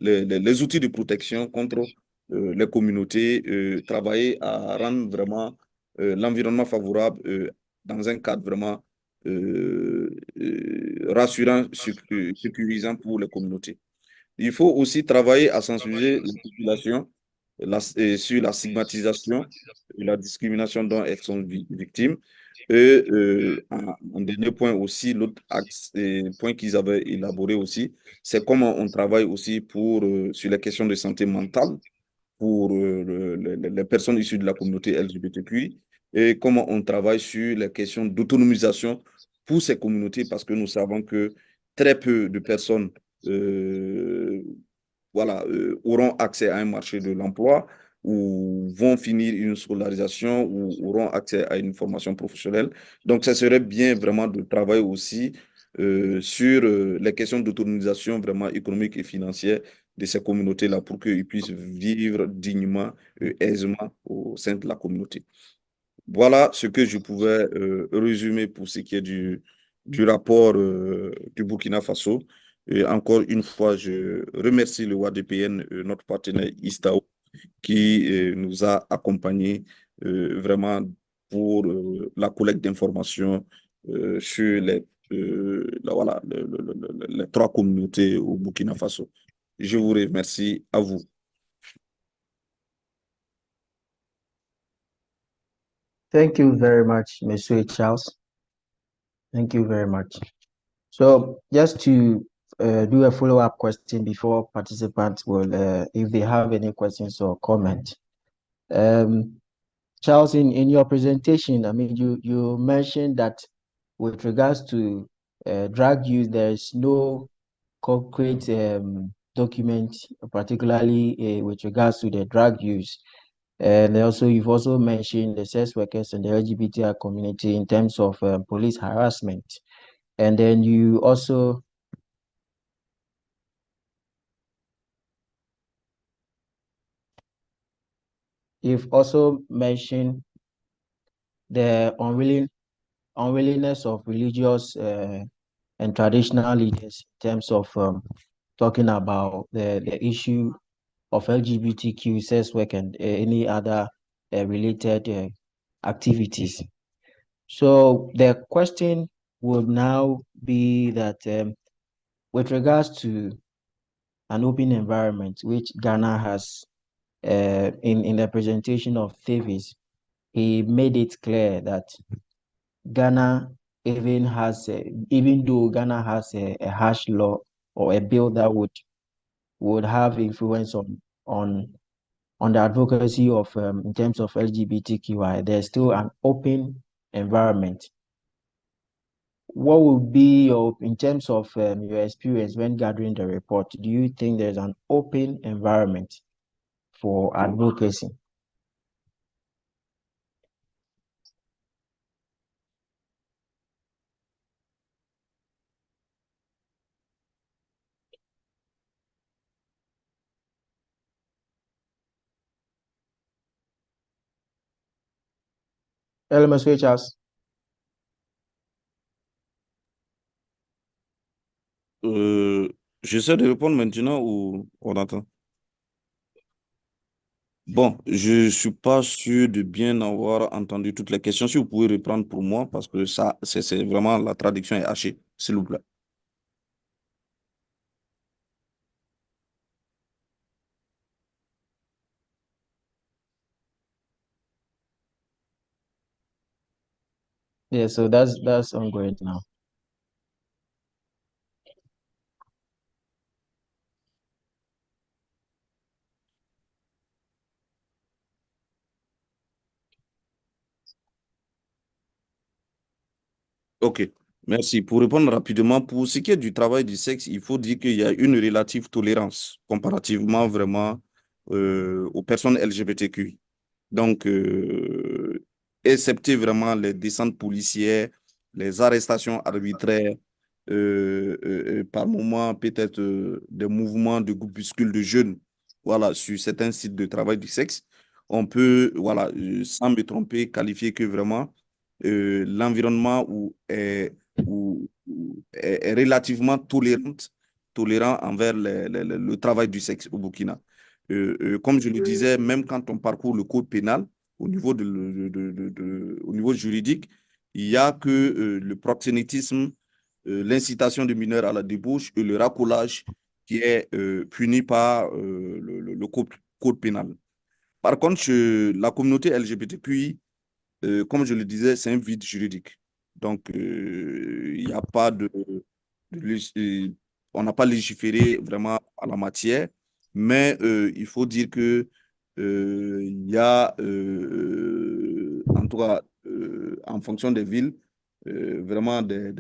S5: les outils de protection contre les communautés, travailler à rendre vraiment l'environnement favorable dans un cadre vraiment rassurant, sécurisant pour les communautés. Il faut aussi travailler à sensibiliser la population sur la stigmatisation et la discrimination dont elles sont victimes. Et en dernier point aussi, l'autre point qu'ils avaient élaboré aussi, c'est comment on travaille aussi sur les questions de santé mentale pour les personnes issues de la communauté LGBTQI et comment on travaille sur les questions d'autonomisation pour ces communautés parce que nous savons que très peu de personnes voilà, auront accès à un marché de l'emploi ou vont finir une scolarisation ou auront accès à une formation professionnelle. Donc, ça serait bien vraiment de travailler aussi sur les questions d'autonomisation vraiment économique et financière de ces communautés-là pour qu'ils puissent vivre dignement, aisément au sein de la communauté. Voilà ce que je pouvais résumer pour ce qui est du rapport du Burkina Faso. Et encore une fois, je remercie le WADPN, notre partenaire ISTAO, qui nous a accompagnés vraiment pour la collecte d'informations sur voilà, les trois communautés au Burkina Faso. Je vous remercie, à vous.
S1: Thank you very much, Monsieur Charles. Thank you very much. So just to do a follow-up question before participants will, if they have any questions or comment. Charles, in your presentation, I mean, you mentioned that with regards to drug use, there is no concrete document, particularly with regards to the drug use. And also, you've also mentioned the sex workers and the LGBTI community in terms of police harassment. And then you also you've also mentioned the unwillingness of religious and traditional leaders in terms of talking about the issue of LGBTQ sex work and any other related activities. So the question would now be that with regards to an open environment, which Ghana has in the presentation of Davis, he made it clear that Ghana even though Ghana has a harsh law or a bill that would have influence on the advocacy of in terms of LGBTQI, there's still an open environment. What would be in terms of your experience when gathering the report, do you think there's an open environment for advocacy? Hello, Monsieur Charles.
S5: J'essaie de répondre maintenant ou on attend? Bon, je ne suis pas sûr de bien avoir entendu toutes les questions. Si vous pouvez reprendre pour moi, parce que ça, c'est vraiment la traduction est hachée, s'il vous plaît.
S1: Yeah, so that's ongoing now.
S5: OK, merci. Pour répondre rapidement, pour ce qui est du travail du sexe, il faut dire qu'il y a une relative tolérance comparativement vraiment aux personnes LGBTQI. Donc, excepté vraiment les descentes policières, les arrestations arbitraires, par moment peut-être des mouvements de groupuscules de jeunes, voilà, sur certains sites de travail du sexe, on peut, voilà, sans me tromper, qualifier que vraiment l'environnement est relativement tolérant envers le travail du sexe au Burkina. Comme je le disais, même quand on parcourt le code pénal, au niveau, au niveau juridique, il n'y a que le proxénétisme, l'incitation de mineurs à la débauche et le racolage qui est puni par le code pénal. Par contre, la communauté LGBTQI, comme je le disais, c'est un vide juridique. Donc, il n'y a pas on n'a pas légiféré vraiment à la matière, mais il faut dire que il y a, en tout cas, en fonction des villes, vraiment des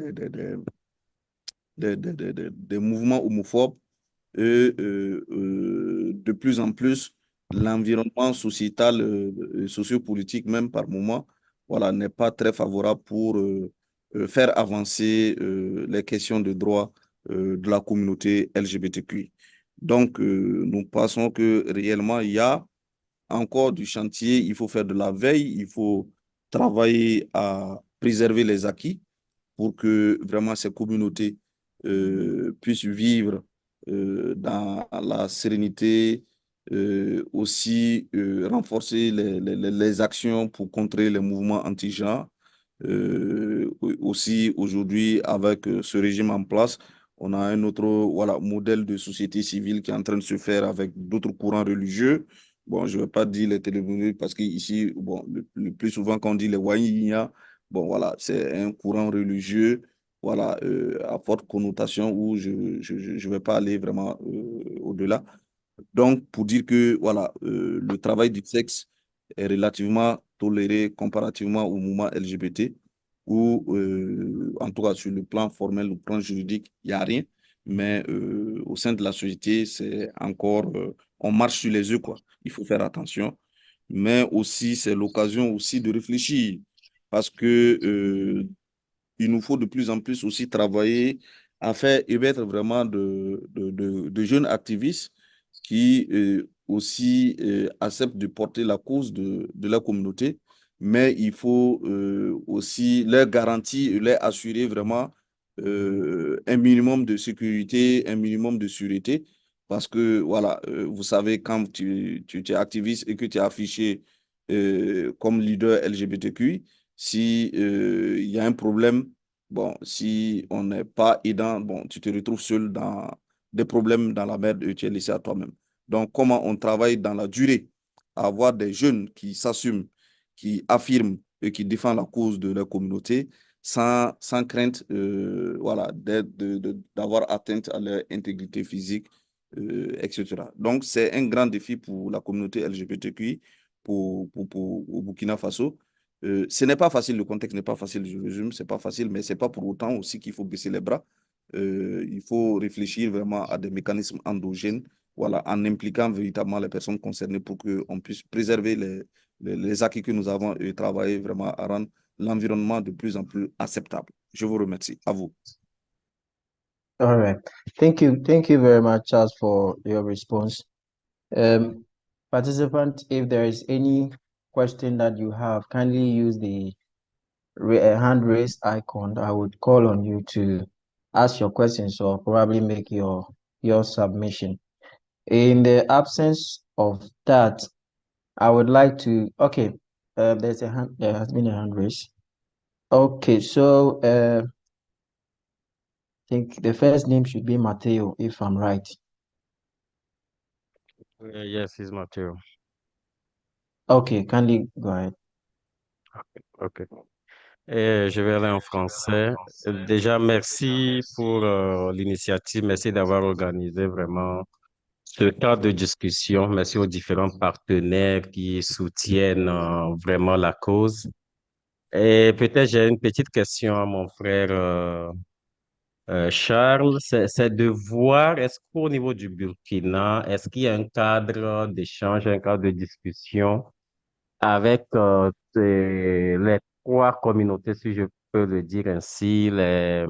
S5: mouvements homophobes et de plus en plus, l'environnement sociétal et sociopolitique, même par moment, voilà, n'est pas très favorable pour faire avancer les questions de droit de la communauté LGBTQI. Donc, nous pensons que réellement, il y a encore du chantier, il faut faire de la veille, il faut travailler à préserver les acquis pour que vraiment ces communautés puissent vivre dans la sérénité, aussi renforcer les actions pour contrer les mouvements anti-genres. Aussi, aujourd'hui, avec ce régime en place, on a un autre voilà, modèle de société civile qui est en train de se faire avec d'autres courants religieux. Bon, je ne vais pas dire les télévisions parce qu'ici, bon, le plus souvent quand on dit les Wahiniya, bon, voilà, c'est un courant religieux voilà, à forte connotation où je ne vais pas aller vraiment au-delà. Donc, pour dire que voilà, le travail du sexe est relativement toléré comparativement au mouvement LGBT, où, en tout cas, sur le plan formel, le plan juridique, il n'y a rien. Mais au sein de la société, c'est encore, on marche sur les œufs, quoi. Il faut faire attention. Mais aussi, c'est l'occasion aussi de réfléchir parce que il nous faut de plus en plus aussi travailler à faire émettre vraiment de jeunes activistes qui aussi acceptent de porter la cause de la communauté, mais il faut aussi leur garantir, leur assurer vraiment un minimum de sécurité, un minimum de sûreté, parce que, voilà, vous savez, quand tu es activiste et que tu es affiché comme leader LGBTQI, si il y a un problème, bon, si on n'est pas aidant, bon, tu te retrouves seul dans des problèmes dans la merde et tu es laissé à toi-même. Donc, comment on travaille dans la durée à avoir des jeunes qui s'assument, qui affirment et qui défendent la cause de leur communauté sans crainte voilà, d'avoir atteinte à leur intégrité physique, etc. Donc, c'est un grand défi pour la communauté LGBTQI, au Burkina Faso. Ce n'est pas facile, le contexte n'est pas facile, je résume, c'est pas facile, mais c'est pas pour autant aussi qu'il faut baisser les bras. Il faut réfléchir vraiment à des mécanismes endogènes, voilà, en impliquant véritablement les personnes concernées pour qu'on puisse préserver les acquis que nous avons et travailler vraiment à rendre l'environnement de plus en plus acceptable. Je vous remercie. À vous.
S1: All right. Thank you very much, Charles, for your response. Participant, if there is any question that you have, kindly use the hand raised icon. I would call on you to ask your questions or probably make your submission. In the absence of that, I would like to, okay, there has been a hand raise. Okay, so I think the first name should be Matteo, if I'm right.
S6: Yes, it's Mathieu.
S1: Okay, kindly go ahead.
S6: OK. Et je vais aller en français. Déjà, merci pour l'initiative. Merci d'avoir organisé vraiment ce cadre de discussion. Merci aux différents partenaires qui soutiennent vraiment la cause. Et peut-être j'ai une petite question à mon frère Charles. C'est de voir, est-ce qu'au niveau du Burkina, est-ce qu'il y a un cadre d'échange, un cadre de discussion avec les trois communautés, si je peux le dire ainsi, les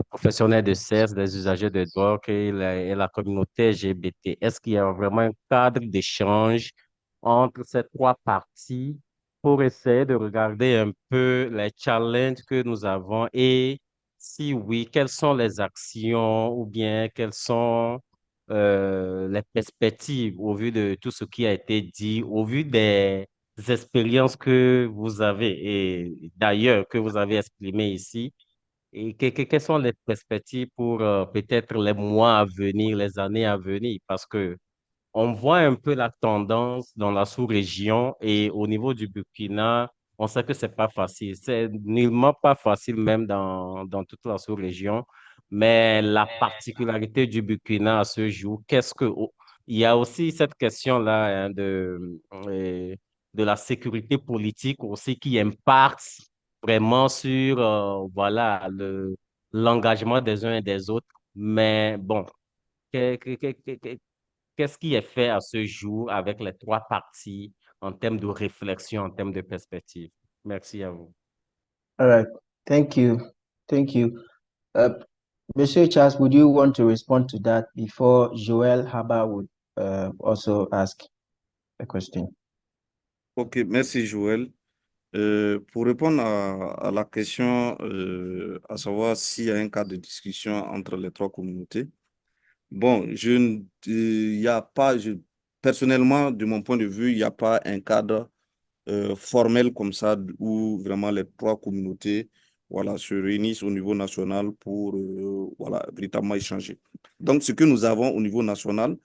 S6: professionnels de sexe, les usagers de drogue et la communauté LGBT. Est-ce qu'il y a vraiment un cadre d'échange entre ces trois parties pour essayer de regarder un peu les challenges que nous avons et si oui, quelles sont les actions ou bien quelles sont les perspectives au vu de tout ce qui a été dit, au vu des expériences que vous avez et d'ailleurs que vous avez exprimées ici? Et quelles sont les perspectives pour peut-être les mois à venir, les années à venir? Parce que on voit un peu la tendance dans la sous-région et au niveau du Burkina, on sait que c'est pas facile. C'est nullement pas facile même dans toute la sous-région. Mais la particularité du Burkina à ce jour, il y a aussi cette question-là hein, de la sécurité politique aussi qui impacte vraiment sur voilà, l'engagement des uns et des autres. Mais bon, que- que- que- que- que- qu'est-ce qui est fait à ce jour avec les trois parties en termes de réflexion, en termes de perspective? Merci à vous.
S1: All right. Thank you. Thank you. Monsieur Charles, would you want to respond to that before Joël Haba would also ask a question?
S5: Ok, merci Joël. Pour répondre à la question, à savoir s'il y a un cadre de discussion entre les trois communautés, bon, il y a pas, personnellement, de mon point de vue, il n'y a pas un cadre formel comme ça où vraiment les trois communautés voilà, se réunissent au niveau national pour voilà, véritablement échanger. Donc, ce que nous avons au niveau national,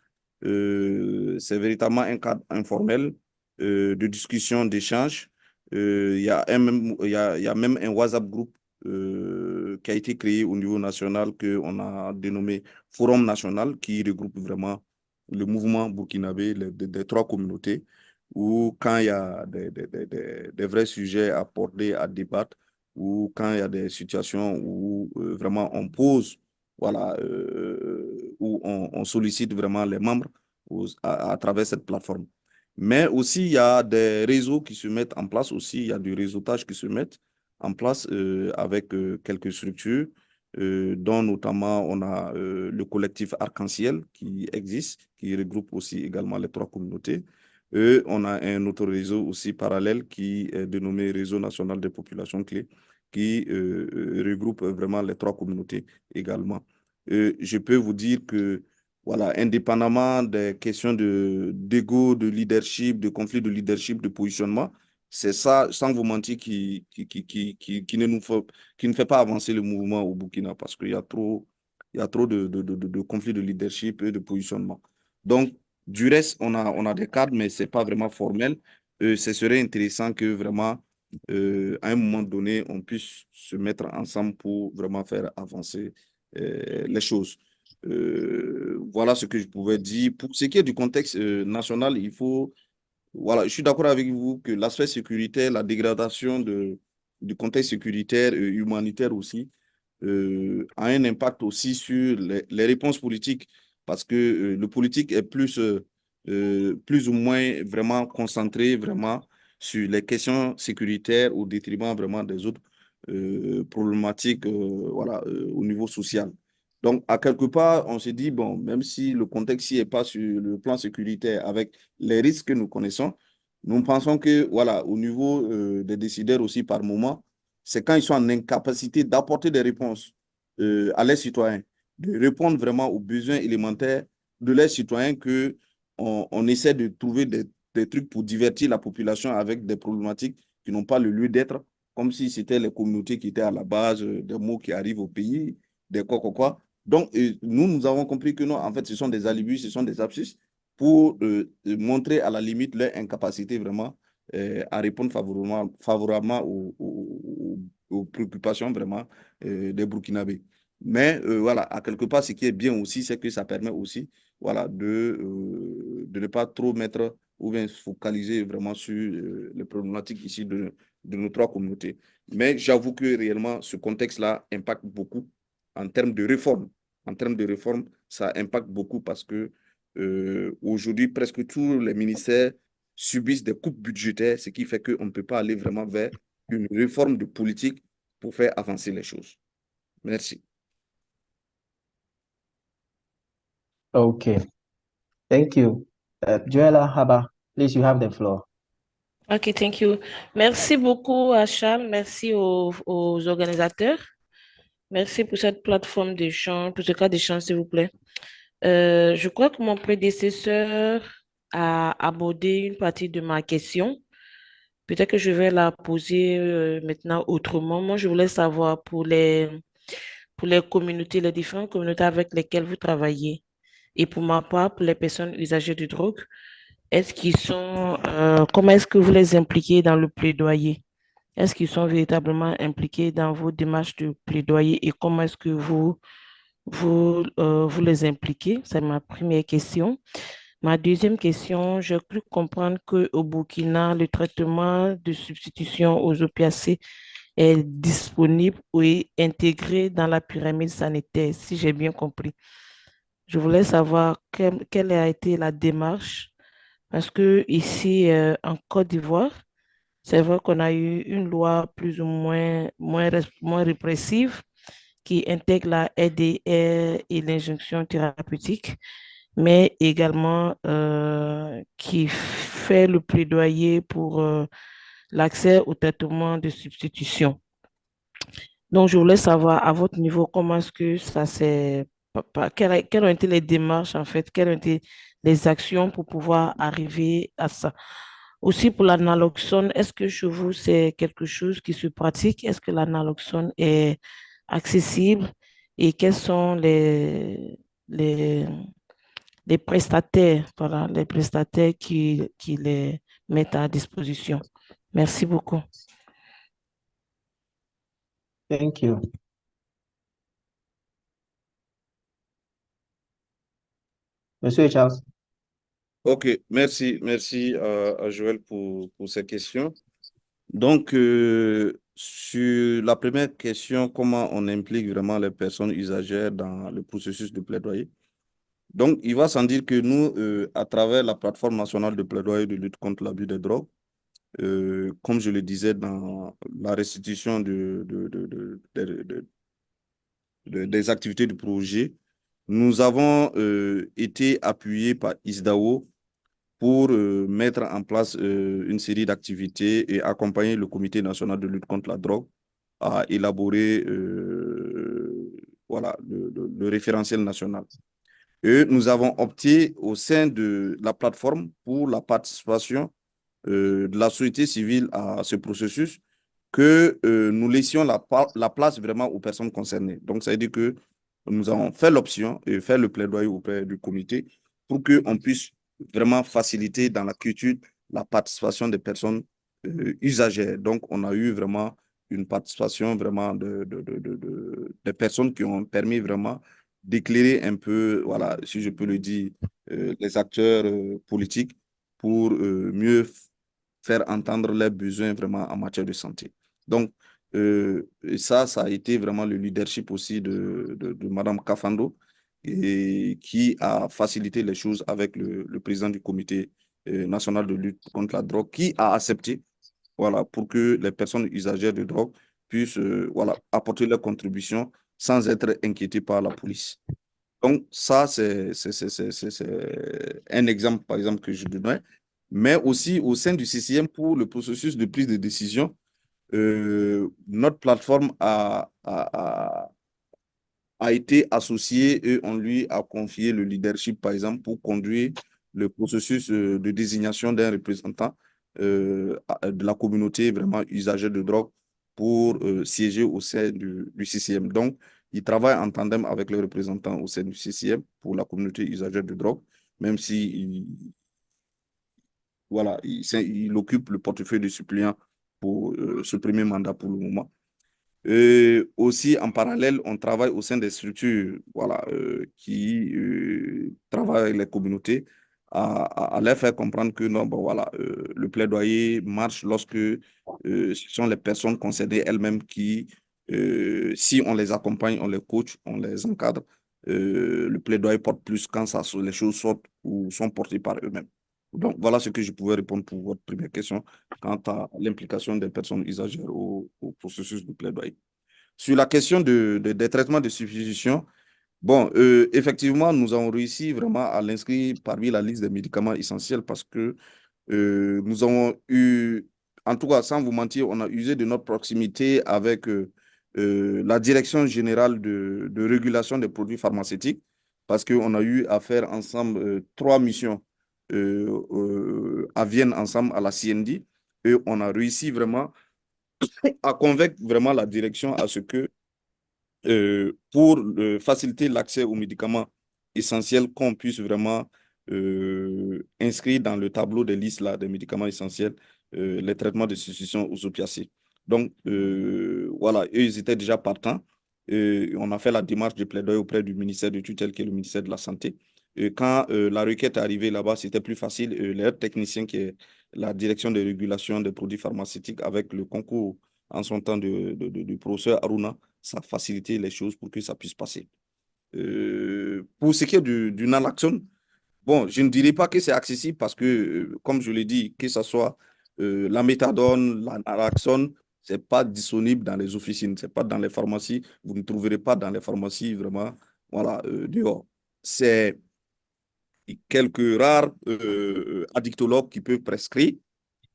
S5: c'est véritablement un cadre informel de discussion, d'échange. Il y a même un WhatsApp groupe qui a été créé au niveau national qu'on a dénommé Forum national qui regroupe vraiment le mouvement burkinabé des trois communautés ou quand il y a des vrais sujets à aborder, à débattre, ou quand il y a des situations où vraiment on pose, voilà, où on sollicite vraiment les membres à travers cette plateforme. Mais aussi, il y a des réseaux qui se mettent en place aussi, il y a du réseautage qui se met en place avec quelques structures, dont notamment on a le collectif Arc-en-Ciel qui existe, qui regroupe aussi également les trois communautés. On a un autre réseau aussi parallèle qui est dénommé Réseau national des populations clés, qui regroupe vraiment les trois communautés également. Je peux vous dire que, voilà, indépendamment des questions d'ego, de leadership, de conflit de leadership, de positionnement, c'est ça, sans vous mentir, qui ne fait pas avancer le mouvement au Burkina parce il y a trop de conflits de leadership et de positionnement. Donc, du reste, on a des cadres, mais ce n'est pas vraiment formel. Ce serait intéressant que vraiment, à un moment donné, on puisse se mettre ensemble pour vraiment faire avancer les choses. Voilà ce que je pouvais dire. Pour ce qui est du contexte national, voilà, je suis d'accord avec vous que l'aspect sécuritaire, la dégradation du contexte sécuritaire et humanitaire aussi, a un impact aussi sur les réponses politiques parce que le politique est plus ou moins vraiment concentré vraiment sur les questions sécuritaires au détriment vraiment des autres problématiques voilà, au niveau social. Donc, à quelque part, on se dit, bon, même si le contexte n'est pas sur le plan sécuritaire avec les risques que nous connaissons, nous pensons que, voilà, au niveau des décideurs aussi par moment, c'est quand ils sont en incapacité d'apporter des réponses à leurs citoyens, de répondre vraiment aux besoins élémentaires de leurs citoyens que on essaie de trouver des trucs pour divertir la population avec des problématiques qui n'ont pas le lieu d'être, comme si c'était les communautés qui étaient à la base des mots qui arrivent au pays, des quoi. Donc, nous avons compris que non, en fait, ce sont des alibis, ce sont des abscisses pour montrer à la limite leur incapacité vraiment à répondre favorablement aux préoccupations vraiment des Burkinabés. Mais voilà, à quelque part, ce qui est bien aussi, c'est que ça permet aussi voilà, de ne pas trop mettre ou bien se focaliser vraiment sur les problématiques ici de nos trois communautés. Mais j'avoue que réellement, ce contexte-là impacte beaucoup en termes de réforme. En termes de réforme, ça impacte beaucoup parce que aujourd'hui, presque tous les ministères subissent des coupes budgétaires, ce qui fait qu'on ne peut pas aller vraiment vers une réforme de politique pour faire avancer les choses. Merci.
S1: Okay. Thank you. Joella Haba, please, you have the floor.
S7: Ok, thank you. Merci beaucoup à Charles, merci aux organisateurs. Merci pour cette plateforme d'échange, pour ce cas d'échange, s'il vous plaît. Je crois que mon prédécesseur a abordé une partie de ma question. Peut-être que je vais la poser maintenant autrement. Moi, je voulais savoir pour les communautés, les différentes communautés avec lesquelles vous travaillez, et pour ma part, pour les personnes usagères de drogue, comment est-ce que vous les impliquez dans le plaidoyer? Est-ce qu'ils sont véritablement impliqués dans vos démarches de plaidoyer et comment est-ce que vous les impliquez? C'est ma première question. Ma deuxième question, j'ai cru comprendre qu'au Burkina, le traitement de substitution aux opiacés est disponible ou est intégré dans la pyramide sanitaire, si j'ai bien compris. Je voulais savoir quelle a été la démarche parce que ici en Côte d'Ivoire, C'est vrai qu'on a eu une loi plus ou moins répressive qui intègre la RDR et l'injonction thérapeutique, mais également qui fait le plaidoyer pour l'accès au traitement de substitution. Donc, je voulais savoir à votre niveau comment est-ce que ça s'est, quelles ont été les démarches en fait, quelles ont été les actions pour pouvoir arriver à ça. Aussi pour la naloxone, est-ce que chez vous c'est quelque chose qui se pratique? Est-ce que la naloxone est accessible? Et quels sont les, les prestataires, voilà, les prestataires qui les mettent à disposition? Merci beaucoup.
S1: Thank you. Monsieur Charles.
S5: Ok, merci à Joël pour ces questions. Donc, sur la première question, comment on implique vraiment les personnes usagères dans le processus de plaidoyer? Donc, il va sans dire que nous, à travers la plateforme nationale de plaidoyer de lutte contre l'abus des drogues, comme je le disais dans la restitution des activités du projet, nous avons été appuyés par ISDAO pour mettre en place une série d'activités et accompagner le Comité national de lutte contre la drogue à élaborer voilà, le référentiel national. Et nous avons opté au sein de la plateforme pour la participation de la société civile à ce processus, que nous laissions la place vraiment aux personnes concernées. Donc, ça veut dire que nous avons fait l'option et fait le plaidoyer auprès du comité pour qu'on puisse vraiment faciliter dans la culture la participation des personnes usagères. Donc, on a eu vraiment une participation vraiment des personnes qui ont permis vraiment d'éclairer un peu, voilà, si je peux le dire, les acteurs politiques pour mieux faire entendre leurs besoins vraiment en matière de santé. Donc, et ça a été vraiment le leadership aussi de Mme Kafando, et qui a facilité les choses avec le président du comité national de lutte contre la drogue, qui a accepté, voilà, pour que les personnes usagères de drogue puissent voilà, apporter leur contribution sans être inquiétées par la police. Donc, ça, c'est un exemple, par exemple, que je donnerais. Mais aussi au sein du CCM, pour le processus de prise de décision, notre plateforme a été associée et on lui a confié le leadership, par exemple, pour conduire le processus de désignation d'un représentant de la communauté vraiment usagère de drogue pour siéger au sein du CCM. Donc, il travaille en tandem avec les représentants au sein du CCM pour la communauté usagère de drogue, même si voilà, il occupe le portefeuille de suppléant pour ce premier mandat pour le moment. Aussi, en parallèle, on travaille au sein des structures voilà, qui travaillent avec les communautés à leur faire comprendre que non, bon, voilà, le plaidoyer marche lorsque ce sont les personnes concernées elles-mêmes qui, si on les accompagne, on les coach, on les encadre, le plaidoyer porte plus quand les choses sortent ou sont portées par eux-mêmes. Donc, voilà ce que je pouvais répondre pour votre première question quant à l'implication des personnes usagères au processus de plaidoyer. Sur la question des traitements de substitution, bon, effectivement, nous avons réussi vraiment à l'inscrire parmi la liste des médicaments essentiels parce que nous avons eu, en tout cas, sans vous mentir, on a usé de notre proximité avec la Direction générale de régulation des produits pharmaceutiques parce qu'on a eu à faire ensemble 3 missions à Vienne ensemble à la CND et on a réussi vraiment à convaincre vraiment la direction à ce que pour faciliter l'accès aux médicaments essentiels, qu'on puisse vraiment inscrire dans le tableau des listes là, des médicaments essentiels les traitements de substitution aux opiacés. Donc, voilà, eux, ils étaient déjà partants. On a fait la démarche de plaidoyer auprès du ministère de tutelle, qui est le ministère de la Santé. Quand la requête est arrivée là-bas, c'était plus facile. Les techniciens, qui est la direction de régulation des produits pharmaceutiques, avec le concours en son temps du professeur Aruna, ça a facilité les choses pour que ça puisse passer. Pour ce qui est du naloxone, bon, je ne dirais pas que c'est accessible parce que, comme je l'ai dit, que ce soit la méthadone, la naloxone, ce n'est pas disponible dans les officines, ce n'est pas dans les pharmacies. Vous ne trouverez pas dans les pharmacies vraiment, voilà, dehors. C'est quelques rares addictologues qui peuvent prescrire,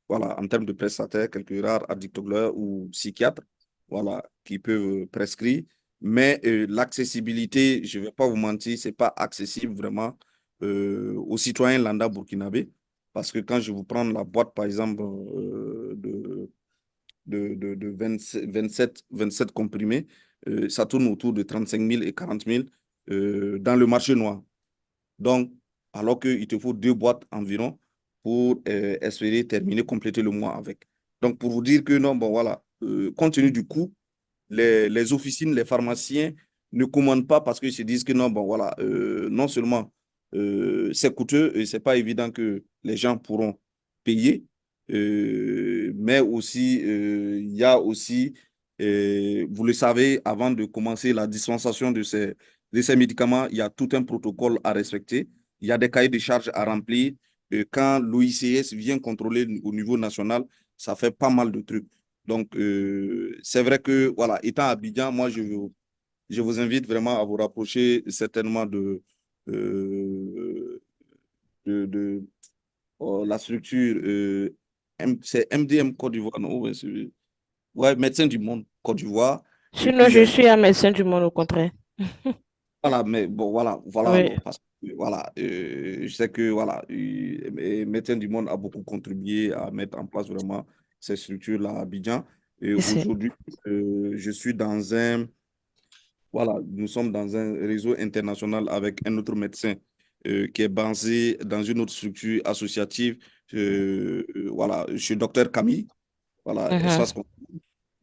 S5: voilà, en termes de prestataires, quelques rares addictologues ou psychiatres, voilà, qui peuvent prescrire. Mais l'accessibilité, je ne vais pas vous mentir, ce n'est pas accessible vraiment aux citoyens lambda burkinabés. Parce que quand je vous prends la boîte, par exemple, de 27 comprimés, ça tourne autour de 35 000 et 40 000 dans le marché noir. Donc, alors qu'il te faut 2 boîtes environ pour espérer terminer, compléter le mois avec. Donc, pour vous dire que non, bon, voilà, compte tenu du coût, les officines, les pharmaciens ne commandent pas parce qu'ils se disent que non, bon, voilà, non seulement c'est coûteux et c'est pas évident que les gens pourront payer, mais aussi, il y a aussi, vous le savez, avant de commencer la dispensation de ces médicaments, il y a tout un protocole à respecter. Il y a des cahiers de charges à remplir. Quand l'OICS vient contrôler au niveau national, ça fait pas mal de trucs. Donc, c'est vrai que, voilà, étant à Abidjan, moi, je vous invite vraiment à vous rapprocher certainement de la structure. C'est MDM Côte d'Ivoire, non? Ouais, Médecins du Monde Côte d'Ivoire. Et
S7: Sinon,
S5: puis,
S7: je suis un médecin du monde, au contraire.
S5: voilà, mais bon, voilà
S7: Oui,
S5: alors, parce que, voilà, je sais que, voilà, Médecins du Monde a beaucoup contribué à mettre en place vraiment ces structures-là à Abidjan. Et
S7: ici.
S5: aujourd'hui, je suis voilà, nous sommes dans un réseau international avec un autre médecin qui est basé dans une autre structure associative, voilà, chez Docteur Camille, voilà,
S7: Mhm.
S5: espace,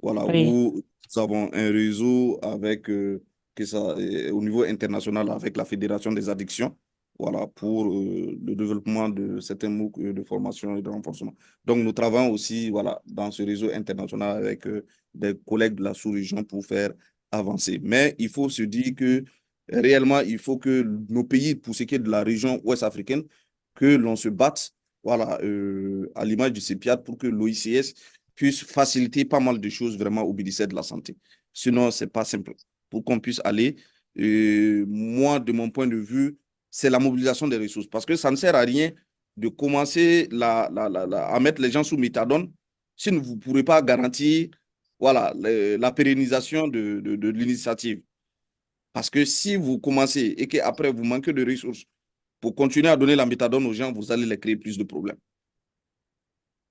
S5: voilà,
S7: Oui,
S5: où nous avons un réseau avec, au niveau international avec la Fédération des addictions, voilà, pour le développement de certains MOOC de formation et de renforcement. Donc, nous travaillons aussi, voilà, dans ce réseau international avec des collègues de la sous-région pour faire avancer. Mais il faut se dire que réellement, il faut que nos pays, pour ce qui est de la région ouest africaine, que l'on se batte, voilà, à l'image du CEPIAT pour que l'OICS puisse faciliter pas mal de choses vraiment au ministère de la Santé. Sinon, ce n'est pas simple. Pour qu'on puisse aller, moi, de mon point de vue, c'est la mobilisation des ressources. Parce que ça ne sert à rien de commencer à mettre les gens sous méthadone si vous ne pourrez pas garantir, voilà, la pérennisation de l'initiative. Parce que si vous commencez et qu'après vous manquez de ressources pour continuer à donner la méthadone aux gens, vous allez les créer plus de problèmes.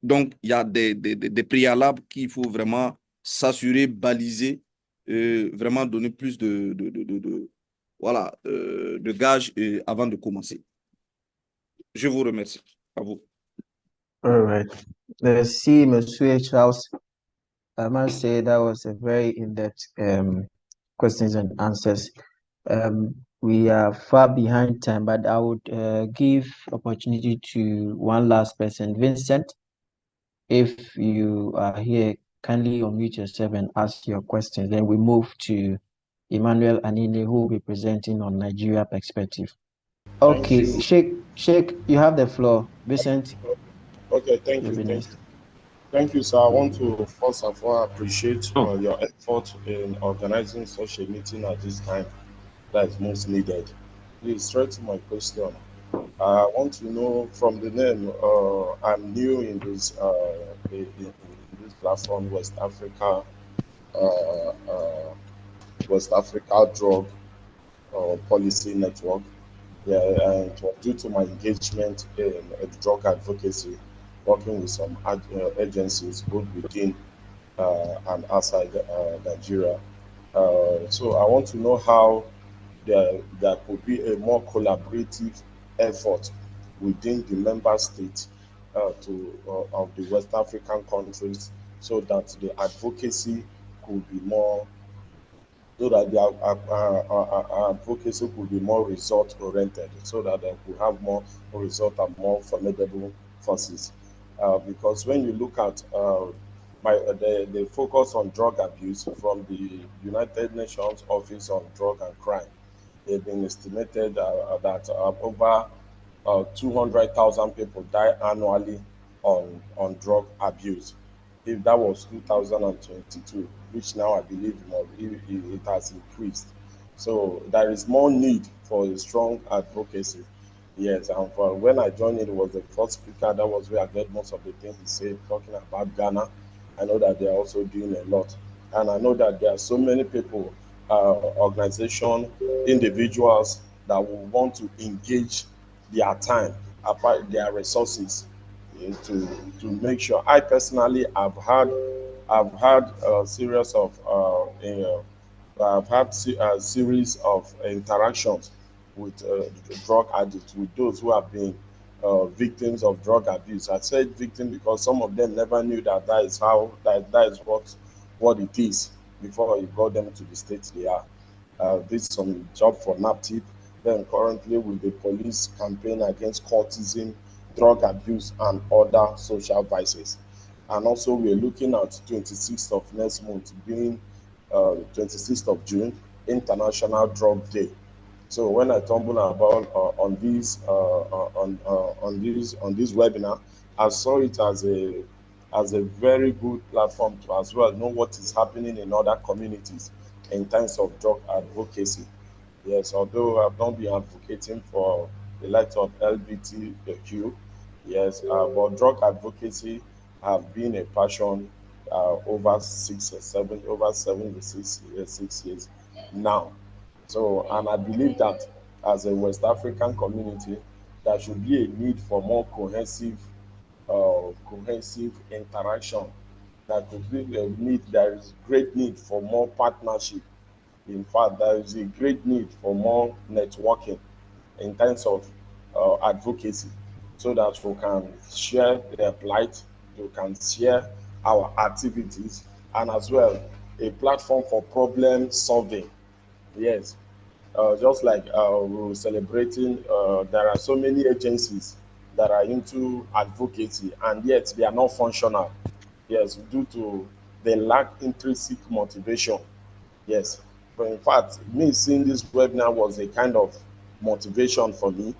S5: Donc, il y a des préalables qu'il faut vraiment s'assurer, baliser, vraiment donner plus voilà, de gages avant de commencer. Je vous remercie. À vous.
S1: All right. Merci, Monsieur Charles. I must say that was a very in-depth questions and answers. We are far behind time, but I would give opportunity to one last person, Vincent. If you are here, kindly unmute yourself and ask your questions. Then we move to Emmanuel Anine, who will be presenting on Nigeria perspective.
S8: Thank
S1: Okay,
S8: you.
S1: Sheikh, you have the floor. Vincent,
S8: Okay, thank
S1: you'll
S8: you.
S1: be
S8: Thank
S1: next.
S8: you. Thank you, sir. I want to first of all appreciate
S6: Oh,
S8: your effort in organizing such a meeting at this time that is most needed. Please, straight to my question. I want to know from the name, I'm new in in this platform, uh, uh, West Africa Drug Policy Network. Yeah, and it was due to my engagement in drug advocacy, working with some agencies both within and outside Nigeria. So I want to know how there could be a more collaborative effort within the member states of the West African countries, so that the advocacy could be more, so that their advocacy could be more result oriented, so that they could have more result and more formidable forces. Because when you look at the focus on drug abuse from the United Nations Office on Drug and Crime, they've been estimated that over 200,000 people die annually on drug abuse. If that was 2022, which now I believe it has increased. So there is more need for a strong advocacy. Yes, and for when I joined it was the first speaker. That was where I get most of the things he said, talking about Ghana. I know that they are also doing a lot, and I know that there are so many people, organization, individuals that will want to engage their time, apart their resources, to make sure. I personally I've had a series of I've had a series of interactions with drug addicts, with those who have been victims of drug abuse. I said victim because some of them never knew that that is what it is before it brought them to the state they are. Did some job for NAPTIP, then currently with the police campaign against cultism, drug abuse, and other social vices. And also, we're looking at 26th of next month being 26th of June, International Drug Day. So when I stumbled about on this webinar, I saw it as a very good platform to as well know what is happening in other communities in terms of drug advocacy. Yes, although I've not been advocating for the likes of LGBTQ, yes, but drug advocacy have been a passion over 6 years now. So, and I believe that as a West African community, there should be a need for more cohesive interaction. That could be a need. There is great need for more partnership. In fact, there is a great need for more networking in terms of advocacy, so that we can share their plight, we can share our activities, and as well a platform for problem solving. Yes, just like we were celebrating, there are so many agencies that are into advocacy and yet they are not functional. Yes, due to they lack intrinsic motivation. Yes. But in fact, me seeing this webinar was a kind of motivation for me.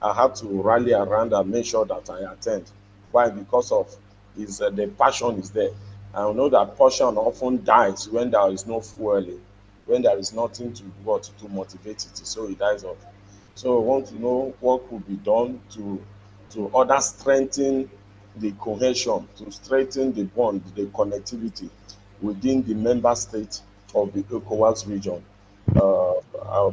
S8: I had to rally around and make sure that I attend. Why? Because of the passion is there. I know that passion often dies when there is no fueling, when there is nothing to motivate it. So it dies off. So I want to know what could be done to other strengthen the cohesion, to strengthen the bond, the connectivity within the member states of the ECOWAS region.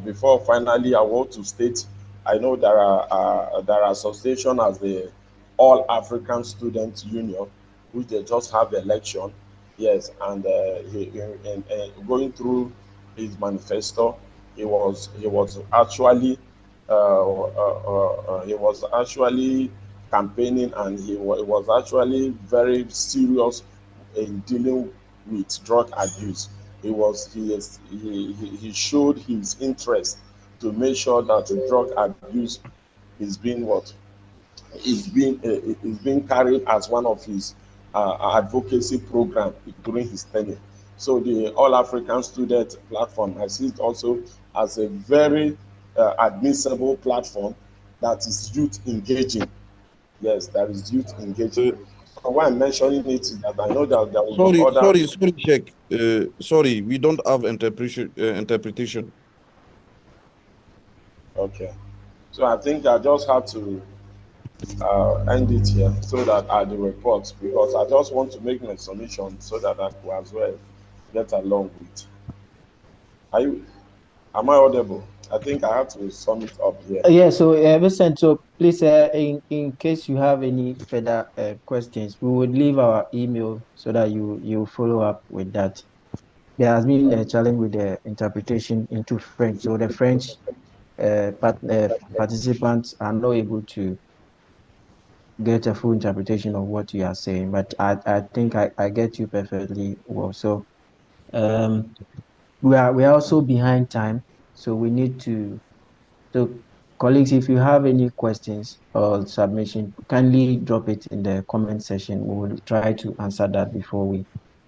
S8: Before finally, I want to state, I know there are association as the All African Student Union, which they just have election. Yes, and going through his manifesto, he was actually campaigning, and he was actually very serious in dealing with drug abuse. He showed his interest to make sure that drug abuse is being what is being carried as one of his advocacy program during his tenure. So the All African Student Platform, I see it also as a very admissible platform that is youth engaging. Yes, that is youth engaging.
S5: Uh,
S8: So why I'm mentioning it is that I know that there will be
S5: sorry,
S8: other.
S5: Sheikh. Sorry, we don't have interpretation.
S8: Okay, so I think I just have to end it here so that I do report, because I just want to make my submission so that I could as well get along with. Are you? Am I audible? I think I have to sum it up here.
S1: Yeah, so Vincent, so please, in case you have any further questions, we would leave our email so that you follow up with that. There has been a challenge with the interpretation into French, so the French participants are not able to get a full interpretation of what you are saying. But I think I get you perfectly well. So um, we are also behind time, so we need to. So, colleagues, if you have any questions or submission, kindly drop it in the comment section. We will try to answer that before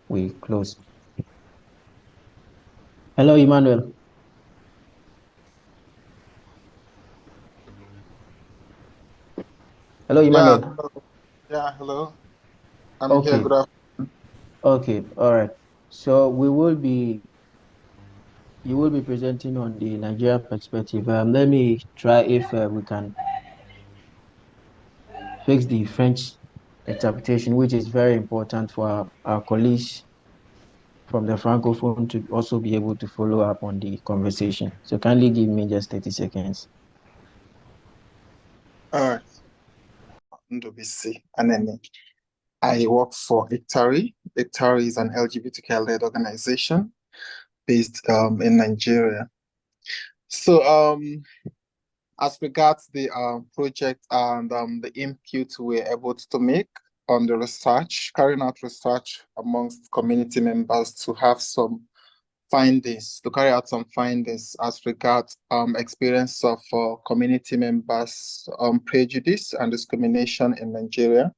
S1: we close. Hello, Emmanuel. Hello,
S3: Yeah,
S1: Emmanuel.
S3: Yeah, hello. I'm here.
S1: Okay,
S3: Good afternoon.
S1: okay, all right. So you will be presenting on the Nigeria perspective. Let me try if we can fix the French interpretation, which is very important for our colleagues from the Francophone to also be able to follow up on the conversation. So kindly give me just 30 seconds.
S3: All right. NWC, Anene. I work for ICTARI. ICTARI is an LGBTQ-led organization based in Nigeria. So as regards the project and the input we're able to make on the research, carrying out research amongst community members to have some findings, to carry out some findings as regards experience of community members prejudice and discrimination in Nigeria.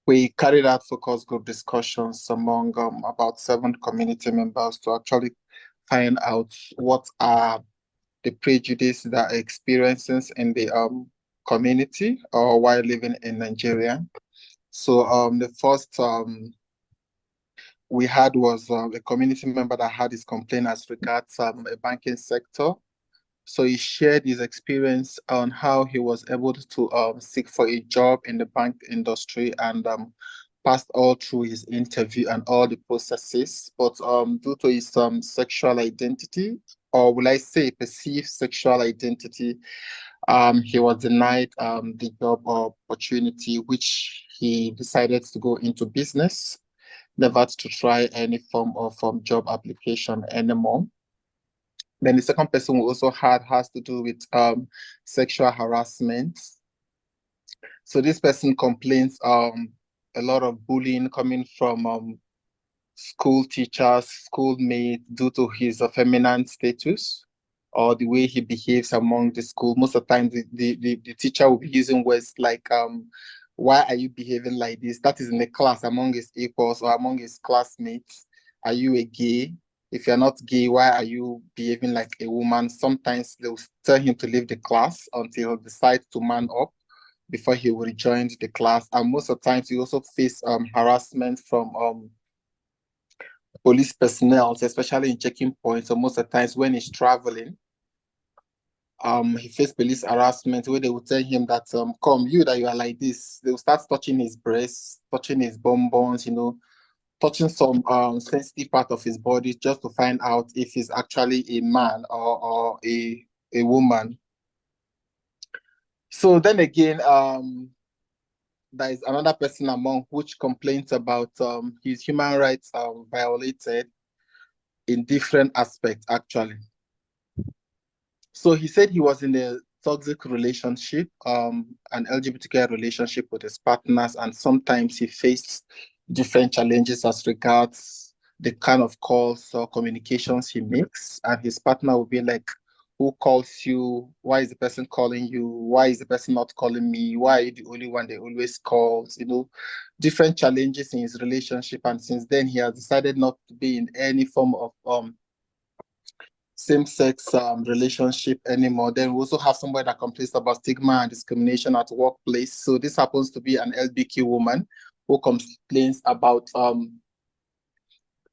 S3: We carried out focus group discussions among about 7 community members to actually find out what are the prejudice that are experiencing in the community or while living in Nigeria. So the first we had was a community member that had his complaint as regards a banking sector. So he shared his experience on how he was able to seek for a job in the bank industry and passed all through his interview and all the processes. But due to his sexual identity, or will I say perceived sexual identity, he was denied the job opportunity, which he decided to go into business, never to try any form of job application anymore. Then the second person we also had has to do with sexual harassment. So this person complains a lot of bullying coming from school teachers, schoolmates due to his feminine status or the way he behaves among the school. Most of the time the teacher will be using words like why are you behaving like this? That is in the class among his equals or among his classmates. Are you a gay? If you're not gay, why are you behaving like a woman? Sometimes they'll tell him to leave the class until he decides to man up before he will rejoin the class. And most of the times he also face harassment from police personnel, especially in checking points. So most of the times when he's traveling, he faced police harassment where they would tell him that come, you that you are like this. They will start touching his breasts, touching his bonbons, touching some sensitive part of his body just to find out if he's actually a man or a woman. So then again, there is another person among which complains about his human rights violated in different aspects, actually. So he said he was in a toxic relationship, an LGBTQ relationship with his partners, and sometimes he faced different challenges as regards the kind of calls or communications he makes. And his partner will be like, who calls you? Why is the person calling you? Why is the person not calling me? Why are you the only one they always calls? Different challenges in his relationship. And since then, he has decided not to be in any form of same-sex relationship anymore. Then we also have somebody that complains about stigma and discrimination at workplace. So this happens to be an LBQ woman who complains about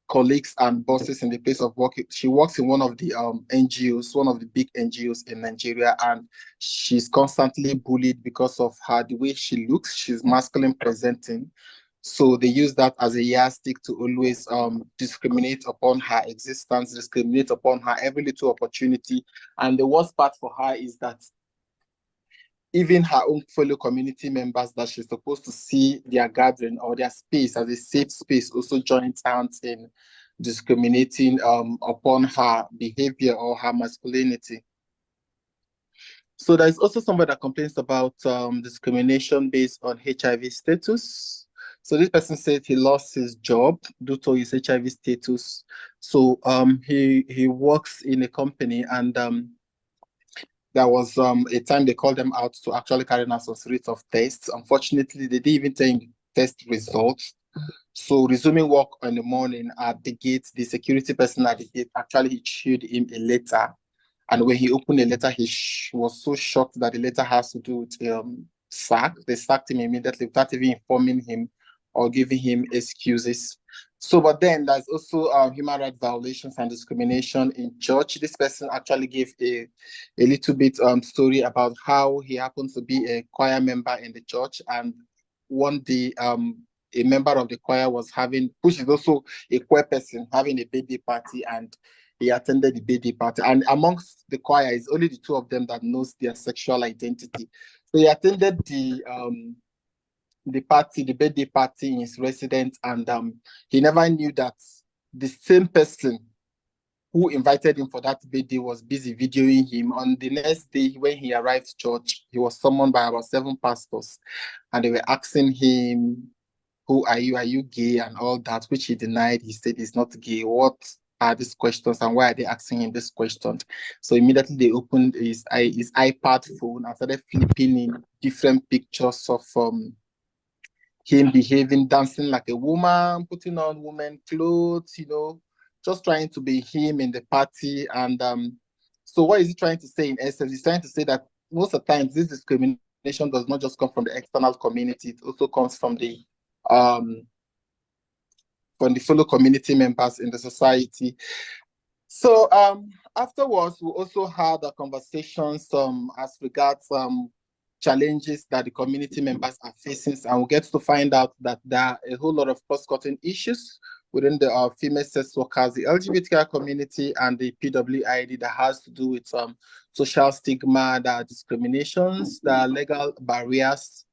S3: colleagues and bosses in the place of work. She works in one of the NGOs, one of the big NGOs in Nigeria, and she's constantly bullied because of the way she looks. She's masculine presenting. So they use that as a yardstick to always discriminate upon her existence, discriminate upon her every little opportunity. And the worst part for her is that even her own fellow community members that she's supposed to see their gathering or their space as a safe space also join hands in discriminating upon her behavior or her masculinity. So there's also somebody that complains about discrimination based on HIV status. So this person said he lost his job due to his HIV status. So he works in a company, and there was a time they called them out to actually carry out some series of tests. Unfortunately, they didn't even take test results. So resuming work in the morning at the gate, the security person at the gate actually issued him a letter. And when he opened the letter, he was so shocked that the letter has to do with sacked. They sacked him immediately without even informing him or giving him excuses. So, but then there's also human rights violations and discrimination in church. This person actually gave a little bit story about how he happens to be a choir member in the church, and one day a member of the choir was having, which is also a queer person, having a birthday party, and he attended the birthday party. And amongst the choir, it's only the two of them that knows their sexual identity. So he attended the party, the birthday party in his residence, and he never knew that the same person who invited him for that birthday was busy videoing him. On the next day, when he arrived to church, he was summoned by about 7 pastors, and they were asking him, who are you? Are you gay? And all that, which he denied. He said he's not gay. What are these questions, and why are they asking him this question? So immediately they opened his iPad phone and started flipping in different pictures of him behaving, dancing like a woman, putting on women clothes, just trying to be him in the party. And so what is he trying to say in essence? He's trying to say that most of the times this discrimination does not just come from the external community, it also comes from the fellow community members in the society. So afterwards, we also had a conversation as regards challenges that the community members are facing, and we'll get to find out that there are a whole lot of cross-cutting issues within the female sex workers, the LGBTI community, and the PWID that has to do with social stigma, the discriminations, the legal barriers,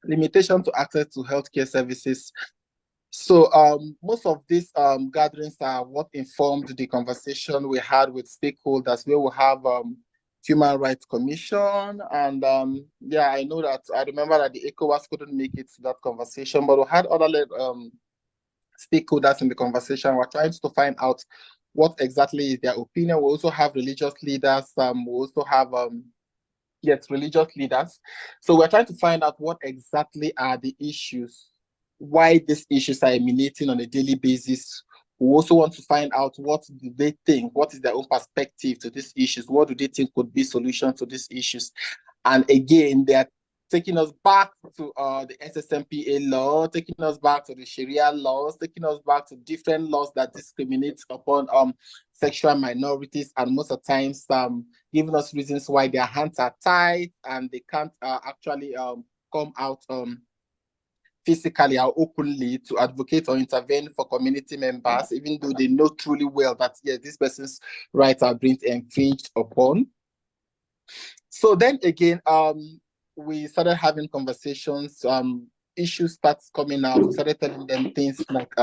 S3: limitation to access to healthcare services. So most of these gatherings are what informed the conversation we had with stakeholders, where we have Human Rights Commission. And yeah, I remember that the ECOWAS couldn't make it to that conversation, but we had other stakeholders in the conversation. We're trying to find out what exactly is their opinion. We also have religious leaders. We also have religious leaders. So we're trying to find out what exactly are the issues, why these issues are emanating on a daily basis. We also want to find out what do they think, what is their own perspective to these issues, what do they think could be solutions to these issues. And again, they're taking us back to the SSMPA law, taking us back to the Sharia laws, taking us back to different laws that discriminate upon sexual minorities, and most of the times giving us reasons why their hands are tied and they can't actually come out physically or openly to advocate or intervene for community members, even though they know truly well that, yes, this person's rights are being infringed upon. So then again, we started having conversations, issues starts coming out. We started telling them things like,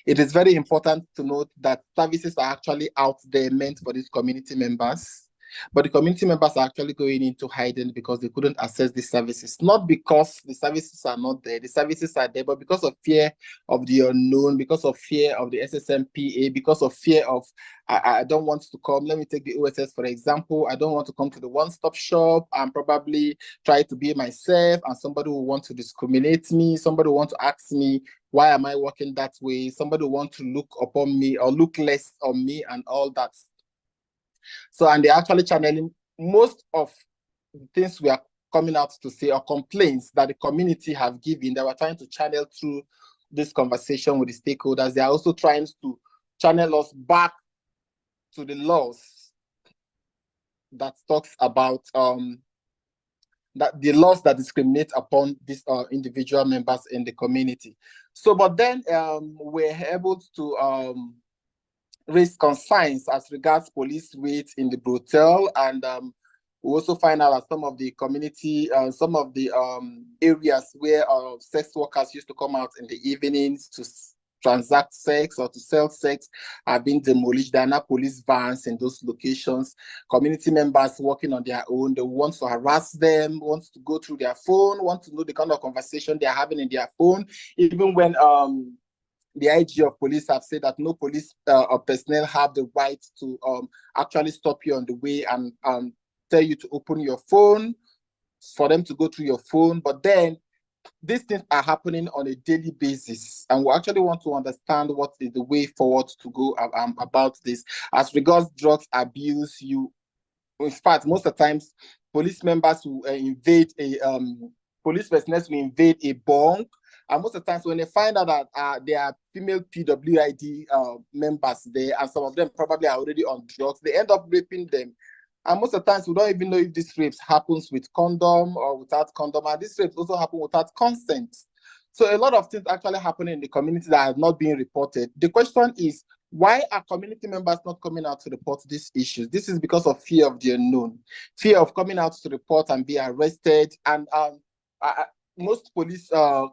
S3: it is very important to note that services are actually out there meant for these community members. But the community members are actually going into hiding because they couldn't access these services. Not because the services are not there. The services are there, but because of fear of the unknown, because of fear of the SSMPA, because of fear of, I don't want to come. Let me take the OSS, for example. I don't want to come to the one-stop shop and probably try to be myself, and somebody will want to discriminate me. Somebody will want to ask me, why am I working that way? Somebody will want to look upon me or look less on me and all that. So, and they're actually channeling most of the things we are coming out to say, or complaints that the community have given, that we're trying to channel through this conversation with the stakeholders. They are also trying to channel us back to the laws that talks about that the laws that discriminate upon these individual members in the community. So, but then we're able to raise concerns as regards police raids in the brothel, and we also find out that some of the community, some of the areas where sex workers used to come out in the evenings to transact sex or to sell sex are being demolished. There are now police vans in those locations. Community members working on their own, they want to harass them, want to go through their phone, want to know the kind of conversation they're having in their phone, even when the IG of police have said that no police or personnel have the right to actually stop you on the way and tell you to open your phone, for them to go through your phone. But then these things are happening on a daily basis, and we actually want to understand what is the way forward to go about this. As regards drugs abuse, you in fact, most of the times, police members will invade a police personnel will invade a bank, and most of the times when they find out that there are female PWID members there, and some of them probably are already on drugs, they end up raping them. And most of the times we don't even know if this rapes happens with condom or without condom, and these rapes also happen without consent. So a lot of things actually happen in the community that are not being reported. The question is, why are community members not coming out to report these issues? This is because of fear of the unknown, fear of coming out to report and be arrested. And most police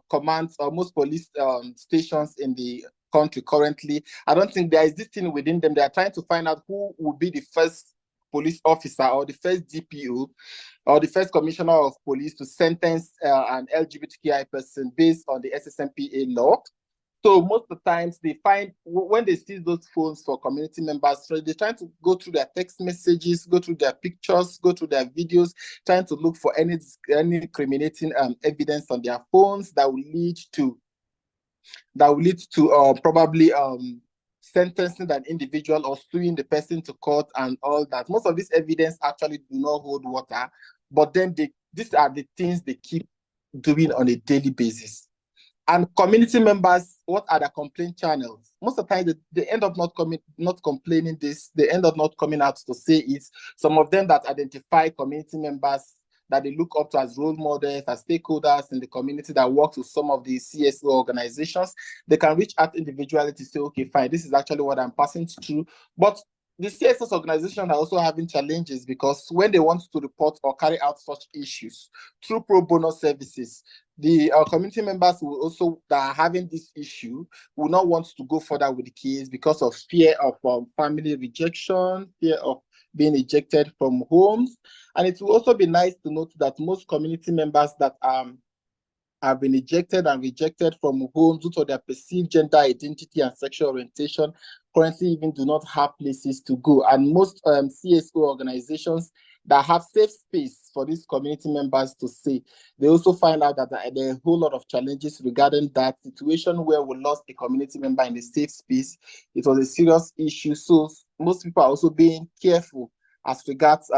S3: commands or most police stations in the country currently, I don't think there is this thing within them. They are trying to find out who will be the first police officer or the first DPO or the first commissioner of police to sentence an LGBTQI person based on the SSMPA law. So most of the times they find when they see those phones for community members, so they're trying to go through their text messages, go through their pictures, go through their videos, trying to look for any incriminating evidence on their phones that will lead to probably sentencing an individual or suing the person to court and all that. Most of this evidence actually do not hold water, but then these are the things they keep doing on a daily basis. And community members, what are the complaint channels? Most of the time, they end up not complaining this. They end up not coming out to say it. Some of them that identify community members that they look up to as role models, as stakeholders in the community that work with some of the CSO organizations, they can reach out individually to say, okay, fine, this is actually what I'm passing through. But the CSS organizations are also having challenges because when they want to report or carry out such issues through pro bono services, the community members will also that are having this issue will not want to go further with the case because of fear of family rejection, fear of being ejected from homes. And it will also be nice to note that most community members that have been ejected and rejected from homes due to their perceived gender identity and sexual orientation currently even do not have places to go. And most CSO organizations that have safe space for these community members to say, they also find out that there are a whole lot of challenges regarding that situation where we lost a community member in a safe space. It was a serious issue. So most people are also being careful as regards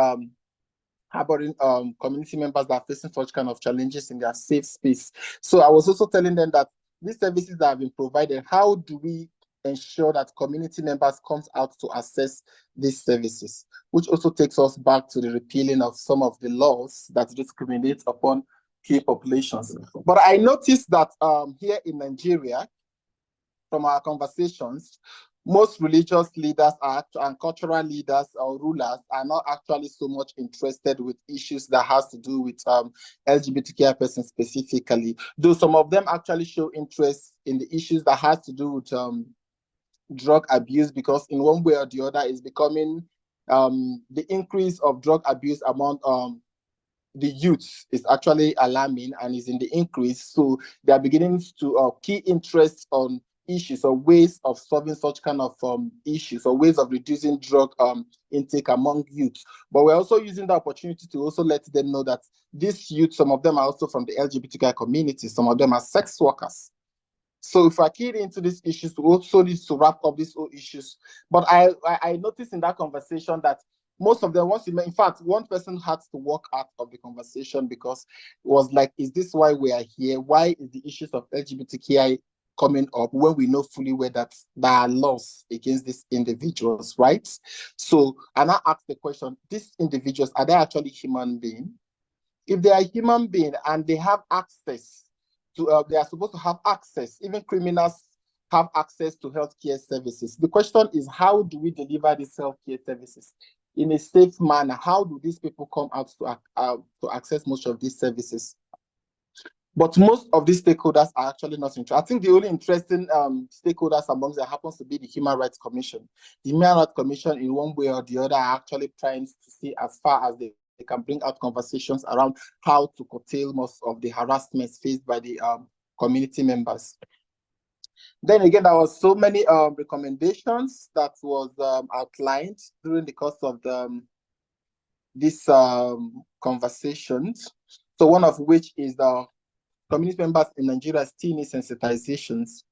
S3: harboring community members that are facing such kind of challenges in their safe space. So I was also telling them that these services that have been provided, how do we ensure that community members comes out to access these services, which also takes us back to the repealing of some of the laws that discriminate upon key populations. But I noticed that here in Nigeria, from our conversations, most religious leaders and cultural leaders or rulers are not actually so much interested with issues that has to do with LGBTQI persons specifically, though some of them actually show interest in the issues that has to do with drug abuse, because in one way or the other is becoming the increase of drug abuse among the youth is actually alarming and is in the increase. So they are beginning to key interest on issues or ways of solving such kind of issues or ways of reducing drug intake among youth. But we're also using the opportunity to also let them know that these youth, some of them are also from the LGBTQI community, some of them are sex workers. So if I keyed into these issues, we also need to wrap up these whole issues. But I noticed in that conversation that most of them, in fact, one person had to walk out of the conversation because it was like, is this why we are here? Why is the issues of LGBTQI coming up when we know fully well that there are laws against these individuals, right? So, and I asked the question, these individuals, are they actually human beings? If they are human beings and they have access to, they are supposed to have access, even criminals have access to healthcare services. The question is, how do we deliver these healthcare services in a safe manner? How do these people come out to access most of these services? But most of these stakeholders are actually not interested. I think the only interesting stakeholders amongst them happens to be the Human Rights Commission. The Human Rights Commission, in one way or the other, are actually trying to see as far as they can bring out conversations around how to curtail most of the harassments faced by the community members. Then again, there was so many recommendations that was outlined during the course of these conversations. So one of which is the community members in Nigeria still need sensitizations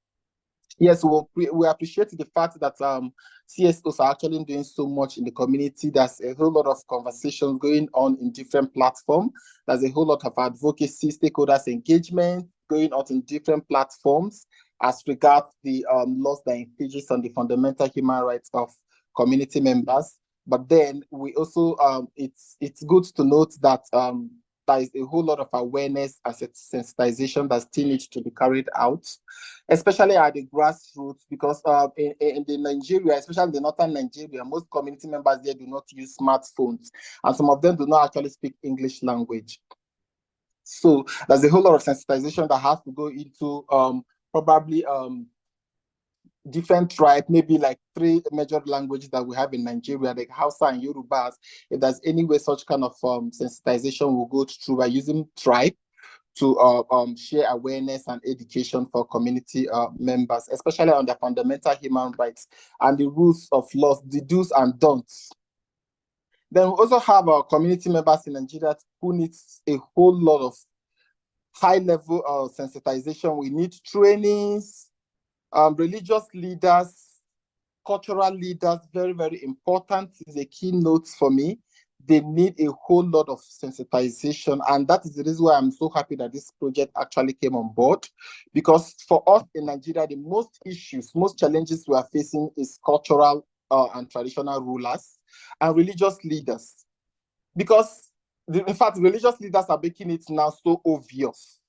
S3: Yes, we appreciate the fact that CSOs are actually doing so much in the community. There's a whole lot of conversations going on in different platforms. There's a whole lot of advocacy, stakeholders engagement going on in different platforms as regards the laws that infringes on the fundamental human rights of community members. But then we also it's good to note that there is a whole lot of awareness and sensitization that still needs to be carried out, especially at the grassroots, because in the Nigeria, especially the northern Nigeria, most community members there do not use smartphones, and some of them do not actually speak English language. So there's a whole lot of sensitization that has to go into probably different tribe, maybe like 3 major languages that we have in Nigeria, like Hausa and Yorubas. If there's any way such kind of sensitization will go through by using tribe to share awareness and education for community members, especially on the fundamental human rights and the rules of laws, the do's and don'ts. Then we also have our community members in Nigeria who needs a whole lot of high level sensitization. We need trainings, religious leaders, cultural leaders, very, very important, is a keynote for me. They need a whole lot of sensitization, and that is the reason why I'm so happy that this project actually came on board, because for us in Nigeria, the most challenges we are facing is cultural and traditional rulers and religious leaders, because in fact, religious leaders are making it now so obvious,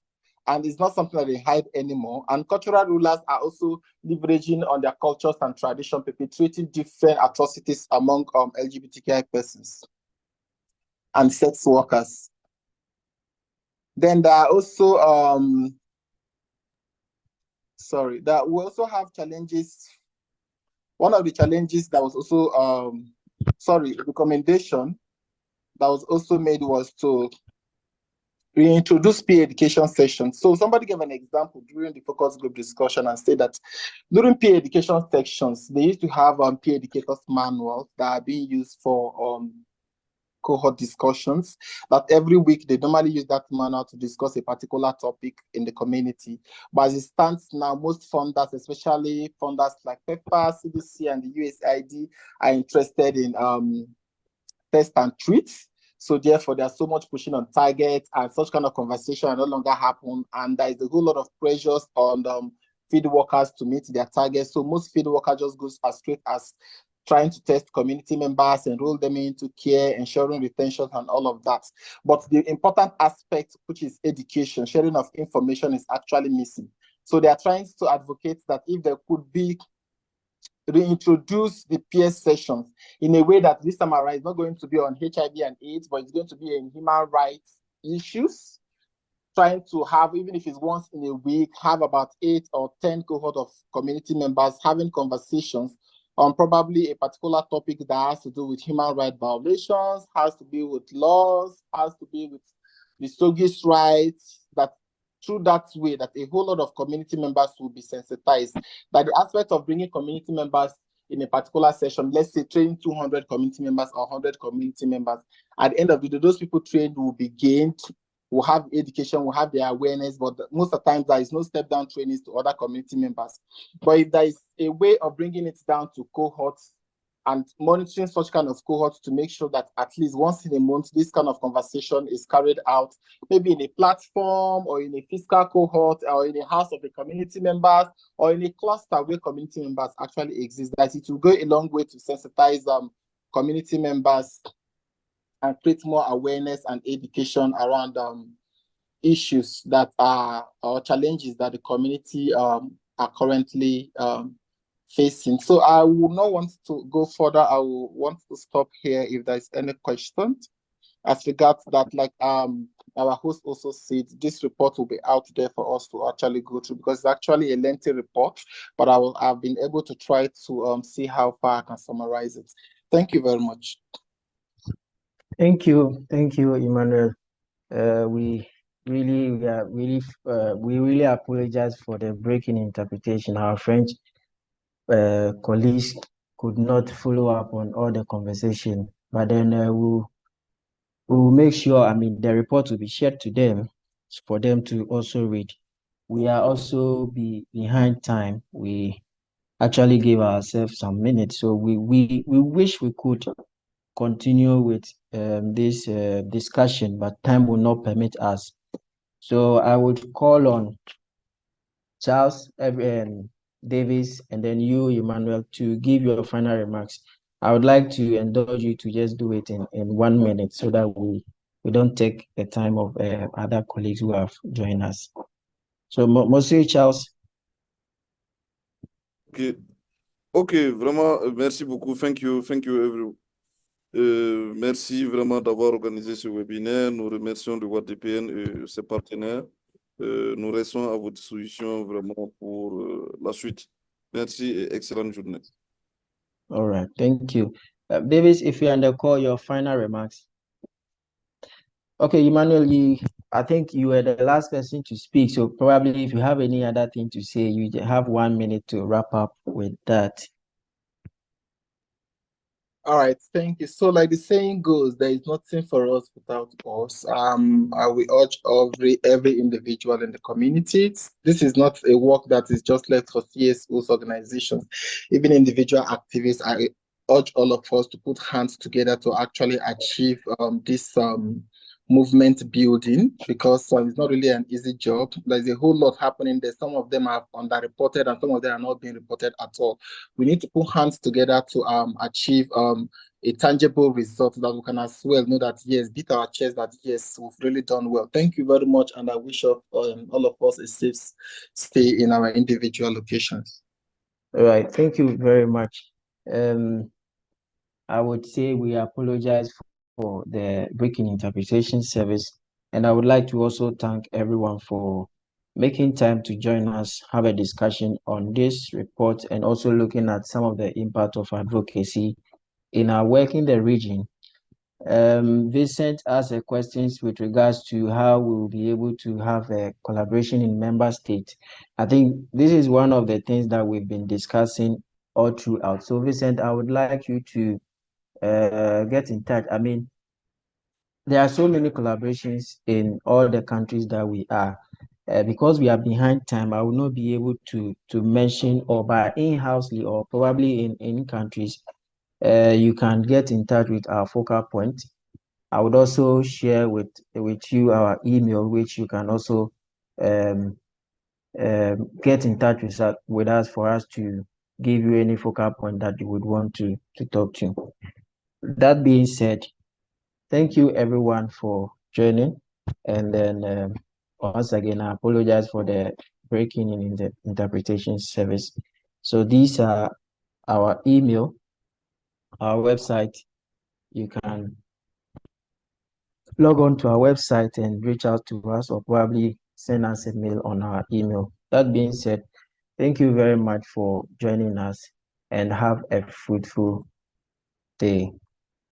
S3: and it's not something that they hide anymore. And cultural rulers are also leveraging on their cultures and tradition, perpetrating different atrocities among LGBTQI persons and sex workers. Then there are also, that we also have challenges. One of the challenges that was also, recommendation that was also made was to reintroduce peer education sessions. So somebody gave an example during the focus group discussion and said that during peer education sections, they used to have peer educators manuals that are being used for cohort discussions, that every week they normally use that manual to discuss a particular topic in the community. But as it stands now, most funders, especially funders like PEPFAR, CDC, and the USAID, are interested in test and treat. So therefore, there's so much pushing on targets, and such kind of conversation no longer happen. And there is a whole lot of pressures on field workers to meet their targets. So most field workers just goes as straight as trying to test community members, enroll them into care, ensuring retention and all of that. But the important aspect, which is education, sharing of information, is actually missing. So they are trying to advocate that if there could be reintroduce the peer sessions in a way that this time around is not going to be on HIV and AIDS, but it's going to be in human rights issues, trying to have, even if it's once in a week, have about 8 or 10 cohort of community members having conversations on probably a particular topic that has to do with human rights violations, has to be with laws, has to be with the SOGI's rights, that through that way, that a whole lot of community members will be sensitized. That the aspect of bringing community members in a particular session, let's say training 200 community members or 100 community members, at the end of the day, those people trained will be gained, will have education, will have their awareness, but most of the time there is no step-down trainings to other community members. But if there is a way of bringing it down to cohorts and monitoring such kind of cohorts to make sure that at least once in a month, this kind of conversation is carried out, maybe in a platform or in a fiscal cohort or in a house of the community members or in a cluster where community members actually exist, that it will go a long way to sensitize community members and create more awareness and education around issues that are or challenges that the community are currently facing. So I would not want to go further. I will want to stop here if there's any questions. As regards that, like our host also said, this report will be out there for us to actually go through, because it's actually a lengthy report, but I've been able to try to see how far I can summarize it. Thank you very much.
S1: Thank you, Emmanuel. We really apologize for the break in interpretation. Our French colleagues could not follow up on all the conversation, but then we'll make sure, the report will be shared to them for them to also read. we are also behind time. We actually gave ourselves some minutes, so we wish we could continue with this discussion, but time will not permit us. So I would call on Charles, Davis, and then you, Emmanuel, to give your final remarks. I would like to indulge you to just do it in 1 minute so that we don't take the time of other colleagues who have joined us. So, Monsieur Charles.
S5: Ok, ok, vraiment, merci beaucoup. Thank you, everyone. Merci vraiment d'avoir organisé ce webinaire. Nous remercions le WADPN et ses partenaires. Nous restons à votre disposition vraiment pour la suite. Merci et excellente journée.
S1: All right, thank you. Davis, if you're on the call, your final remarks. Okay, Emmanuel, I think you were the last person to speak, so probably if you have any other thing to say, you have 1 minute to wrap up with that.
S3: All right, thank you. So, like the saying goes, there is nothing for us without us. I will urge every individual in the community. This is not a work that is just left for CSOs organizations, even individual activists. I urge all of us to put hands together to actually achieve this movement building, because it's not really an easy job. There's a whole lot happening there. Some of them are underreported and some of them are not being reported at all. We need to put hands together to achieve a tangible result that we can as well know that, yes, beat our chest that, yes, we've really done well. Thank you very much, and I wish all of us a safe stay in our individual locations.
S1: All right, thank you very much. I would say we apologize for the breaking interpretation service, and I would like to also thank everyone for making time to join us, have a discussion on this report, and also looking at some of the impact of advocacy in our work in the region. Vincent asked questions with regards to how we will be able to have a collaboration in member states. I think this is one of the things that we've been discussing all throughout. So Vincent, I would like you to get in touch. I mean, there are so many collaborations in all the countries that we are. Because we are behind time, I will not be able to mention, or by in-housely or probably in countries, you can get in touch with our focal point. I would also share with you our email, which you can also get in touch with us for us to give you any focal point that you would want to talk to. That being said, thank you everyone for joining. And then once again, I apologize for the breaking in the interpretation service. So these are our email, our website. You can log on to our website and reach out to us, or probably send us a mail on our email. That being said, thank you very much for joining us, and have a fruitful day.